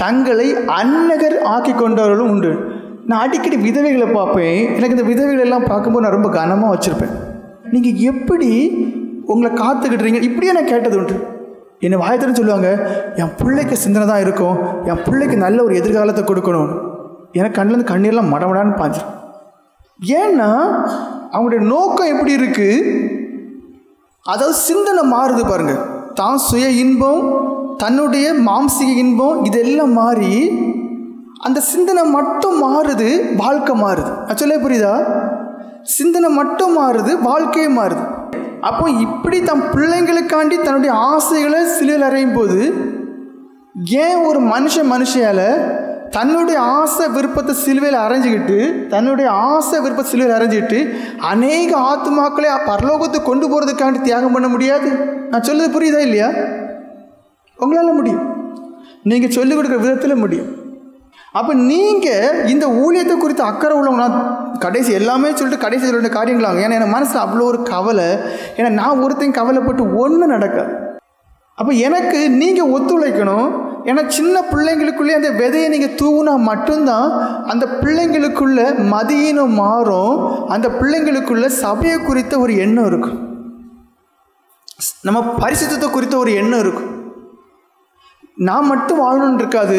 தங்களை அன்னகர் ஆக்கி கொண்டவர்களும் உண்டு. நான் அடிக்கடி விதவைகளை பார்ப்பேன். எனக்கு இந்த விதவைகள் எல்லாம் பார்க்கும்போது நான் ரொம்ப கனமாக வச்சுருப்பேன். நீங்கள் எப்படி உங்களை காத்துக்கிட்டுறீங்க? இப்படியே நான் கேட்டது உண்டு. என்னை வாயத்தின்னு சொல்லுவாங்க, என் பிள்ளைக்கு சிந்தனை தான் இருக்கும், என் பிள்ளைக்கு நல்ல ஒரு எதிர்காலத்தை கொடுக்கணும். எனக்கு கண்ணிலேருந்து கண்ணீரெலாம் மடமடான்னு பாஞ்சிடும். ஏன்னா அவங்களுடைய நோக்கம் எப்படி இருக்குது? அதாவது சிந்தனை மாறுது பாருங்க. தான் சுய இன்பம், தன்னுடைய மாம்சிக இன்பம், இதெல்லாம் மாறி அந்த சிந்தனை மட்டும் மாறுது, வாழ்க்கை மாறுது. சொல்ல புரியுதா? சிந்தனை மட்டும் மாறுது, வாழ்க்கையே மாறுது. அப்போ இப்படி தன் பிள்ளைங்களுக்காண்டி தன்னுடைய ஆசைகளை சிலுவையில் அறையும் போது ஏன் ஒரு மனுஷையால் தன்னுடைய ஆசை விருப்பத்தை சிலுவையில் அரைஞ்சிக்கிட்டு அநேக ஆத்துமாக்களை பரலோகத்தை கொண்டு போகிறதுக்காண்டி தியாகம் பண்ண முடியாது? நான் சொல்லுறது புரியுதா இல்லையா? உங்களால் முடியும். நீங்கள் சொல்லிக் கொடுக்குற விதத்தில் முடியும். அப்போ நீங்கள் இந்த ஊழியத்தை குறித்து அக்கறை உள்ளவங்க, நான் கடைசி எல்லாமே சொல்லிட்டு கடைசி சொல்லிட்ட காரியங்களாங்க. ஏன்னா எனக்கு மனசில் அவ்வளோ ஒரு கவலை. ஏன்னா நான் ஒருத்தையும் கவலைப்பட்டு ஒன்றும் நடக்காது. அப்போ எனக்கு நீங்கள் ஒத்துழைக்கணும். ஏன்னா சின்ன பிள்ளைங்களுக்குள்ளே அந்த விதையை நீங்கள் தூவுனா மட்டும்தான் அந்த பிள்ளைங்களுக்குள்ள மதியினம் மாறும். அந்த பிள்ளைங்களுக்குள்ள சபையை குறித்த ஒரு எண்ணம் இருக்கும், நம்ம பரிசுத்தத்தை குறித்த ஒரு எண்ணம் இருக்கும். நான் மட்டும் வாழணும்னு இருக்காது,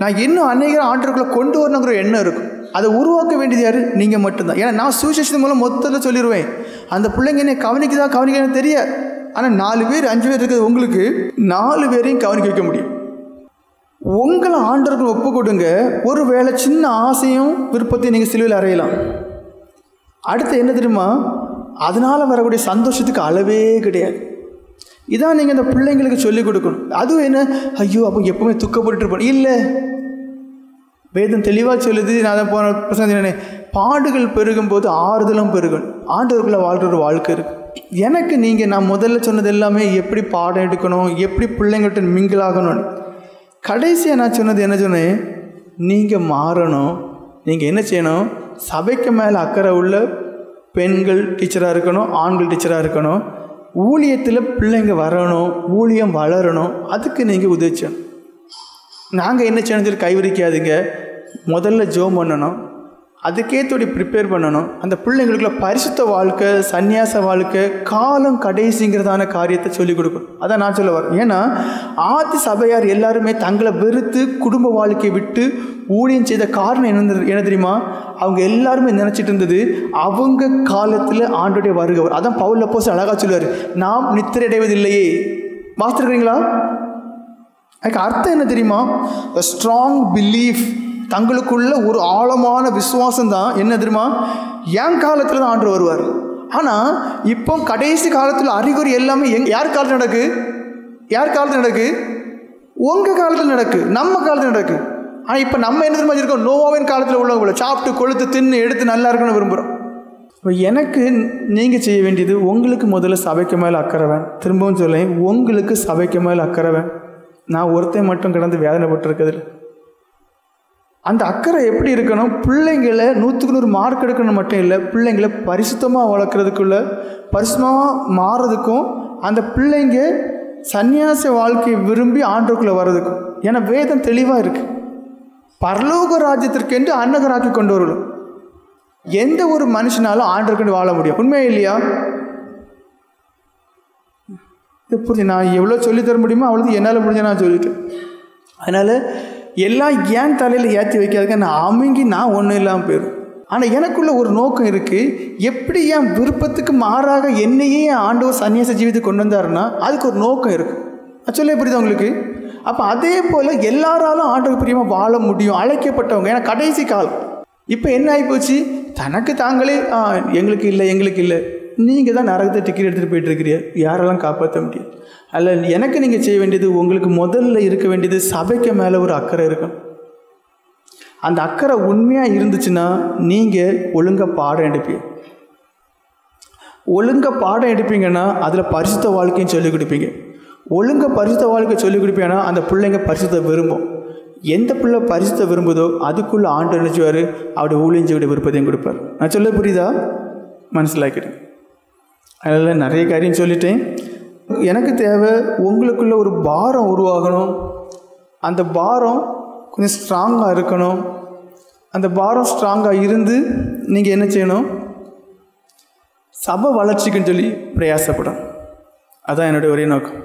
நான் இன்னும் அநேக ஆண்டவர்களை கொண்டு வரணுங்கிற எண்ணம் இருக்கும். அதை உருவாக்க வேண்டியது யார்? நீங்கள் மட்டும்தான். ஏன்னா நான் சுவிசேஷத்தின் மூலம் மொத்தத்தில் சொல்லிடுவேன், அந்த பிள்ளைங்க என்னை கவனிக்க தெரியாது. ஆனால் 4 பேர் 5 பேர் இருக்கிறது உங்களுக்கு 4 பேரையும் கவனிக்க வைக்க முடியும். உங்களை ஆண்டவர்கள் ஒப்பு கொடுங்க. ஒரு வேளை சின்ன ஆசையும் விருப்பத்தையும் நீங்கள் சிலுவையில் அறையலாம். அடுத்து என்ன தெரியுமா? அதனால் வரக்கூடிய சந்தோஷத்துக்கு அளவே கிடையாது. இதான் நீங்கள் அந்த பிள்ளைங்களுக்கு சொல்லிக் கொடுக்கணும். அதுவும் என்ன, ஐயோ அப்போ எப்பவுமே துக்கப்பட்டு இருப்போம் இல்லை. வேதம் தெளிவாக சொல்லுது. நான் அதை போன பிரச்சனை, பாடுகள் பெருகும் போது ஆறுதலும் பெருகும். ஆண்டவர்களை வாழ்கிற ஒரு வாழ்க்கை இருக்குது. எனக்கு நீங்கள் நான் முதல்ல சொன்னது எல்லாமே எப்படி பாடம் எடுக்கணும், எப்படி பிள்ளைங்கள்ட்ட மிங்கிளாகணும். கடைசியாக நான் சொன்னது என்ன சொன்னேன்? நீங்கள் மாறணும். நீங்கள் என்ன செய்யணும்? சபைக்கு மேலே அக்கறை உள்ள பெண்கள் டீச்சராக இருக்கணும், ஆண்கள் டீச்சராக இருக்கணும். ஊழியத்தில் பிள்ளைங்க வரணும், ஊழியம் வளரணும். அதுக்கு நீங்கள் உதவி செய்யணும். நாங்கள் என்ன செய்யணும் சொல்லி கைவிரிக்காதீங்க. முதல்ல ஜெபம் பண்ணணும், அதுக்கேற்றோடி ப்ரிப்பேர் பண்ணணும். அந்த பிள்ளைங்களுக்குள்ள பரிசுத்த வாழ்க்கை, சந்நியாச வாழ்க்கை, காலம் கடைசிங்கிறதான காரியத்தை சொல்லிக் கொடுக்கணும். அதான் நான் சொல்ல வரேன். ஏன்னா ஆதி சபையார் எல்லாருமே தங்களை வெறுத்து குடும்ப வாழ்க்கையை விட்டு ஊழியம் செய்த காரணம் என்ன தெரியுமா? அவங்க எல்லாருமே நினச்சிட்டு இருந்தது அவங்க காலத்தில் ஆண்டோடைய வருகவர். அதான் பவுல் அப்போஸ்தலன் அழகாக சொல்லுவார், நாம் நித்திரை அடைவதில்லையே. வாசித்திருக்கிறீங்களா? அதுக்கு அர்த்தம் என்ன தெரியுமா? A strong belief தங்களுக்குள்ள ஒரு ஆழமான விசுவாசம் தான் என்ன தெரியுமா, என் காலத்தில் தான் ஆண்டவர் வருவார். ஆனால் இப்போ கடைசி காலத்தில் அறிகுறி எல்லாமே யார் காலத்தில் நடக்கு? யார் காலத்தில் நடக்கு? உங்கள் காலத்தில் நடக்கு, நம்ம காலத்தில் நடக்கு. ஆனால் இப்போ நம்ம என்ன தெரியுமா இருக்கோம், நோவாவின் காலத்தில் உள்ளவங்கள சாப்பிட்டு கொழுத்து தின்னு எடுத்து நல்லா இருக்குன்னு விரும்புகிறோம். இப்போ எனக்கு நீங்கள் செய்ய வேண்டியது, உங்களுக்கு முதல்ல சபைக்கு மேலே அக்கறைவேன். திரும்பவும் சொல்லேன், உங்களுக்கு சபைக்கு மேலே அக்கறைவேன். நான் ஒருத்தன் மட்டும் கிடந்து வேதனைப்பட்டிருக்கிறதில்ல. அந்த அக்கறை எப்படி இருக்கணும், பிள்ளைங்களை 100க்கு 100 மார்க் எடுக்கணும் மட்டும் இல்லை, பிள்ளைங்களை பரிசுத்தமாக வளர்க்குறதுக்குள்ள, பரிசுத்தமாக மாறுறதுக்கும், அந்த பிள்ளைங்க சன்னியாச வாழ்க்கையை விரும்பி ஆண்டவருக்குள்ளே வர்றதுக்கும். ஏன்னா வேதம் தெளிவாக இருக்குது, பரலோக ராஜ்யத்திற்கென்று அன்னகராக்கி கொண்டு வரணும். எந்த ஒரு மனுஷனாலும் ஆண்டவருக்கென்று வாழ முடியும், உண்மையா இல்லையா? இது புரிஞ்சு நான் எவ்வளோ சொல்லித்தர முடியுமோ அவ்வளோ என்னால் முடிஞ்ச நான் சொல்லிட்டேன். அதனால் எல்லாம் ஏன் தலையில் ஏற்றி வைக்காதுங்க, நான் அமுங்கி நான் ஒன்றும் இல்லாமல் போயிடும். ஆனால் எனக்குள்ள ஒரு நோக்கம் இருக்குது, எப்படி என் விருப்பத்துக்கு மாறாக என்னையே என் ஆண்டவர் சன்னியாச ஜீவிதத்தை கொண்டு வந்தாருன்னா அதுக்கு ஒரு நோக்கம் இருக்குது. நான் சொல்ல புரியுது உங்களுக்கு? அப்போ அதே போல் எல்லாராலும் ஆண்டவர் பிரியமாக வாழ முடியும், அழைக்கப்பட்டவங்க. ஏன்னா கடைசி காலம். இப்போ என்ன ஆகிப்போச்சு, தனக்கு தாங்களே எங்களுக்கு இல்லை எங்களுக்கு இல்லை, நீங்கள் தான் நரகத்தை டிக்கெட் எடுத்துகிட்டு போயிட்டுருக்கிறீங்க, யாரெல்லாம் காப்பாற்ற முடியாது. அல்ல, எனக்கு நீங்கள் செய்ய வேண்டியது, உங்களுக்கு முதல்ல இருக்க வேண்டியது சபைக்கு மேலே ஒரு அக்கறை இருக்கணும். அந்த அக்கறை உண்மையாக இருந்துச்சுன்னா நீங்கள் ஒழுங்காக பாடம் எடுப்பீங்க. ஒழுங்காக பாடம் எடுப்பீங்கன்னா அதில் பரிசுத்த வாழ்க்கையும் சொல்லிக் கொடுப்பீங்க. ஒழுங்காக பரிசுத்த வாழ்க்கை சொல்லிக் கொடுப்பீங்கன்னா அந்த பிள்ளைங்க பரிசுத்த விரும்பும். எந்த பிள்ளை பரிசுத்த விரும்புதோ அதுக்குள்ளே ஆண்டு நினைச்சுவார், அவருடைய ஊழியஞ்சோடைய விருப்பத்தையும் கொடுப்பார். நான் சொல்ல புரியுதா? மனசிலாக்கிட்டேன். அதில் நிறைய காரியம் சொல்லிட்டேன். எனக்கு தேவை உங்களுக்குள்ள ஒரு பாரம் உருவாகணும். அந்த பாரம் கொஞ்சம் ஸ்ட்ராங்காக இருக்கணும். அந்த பாரம் ஸ்ட்ராங்காக இருந்து நீங்கள் என்ன செய்யணும், சபை வளர்ச்சிக்குன்னு சொல்லி பிரயாசப்படும். அதுதான் என்னுடைய ஒரே நோக்கம்.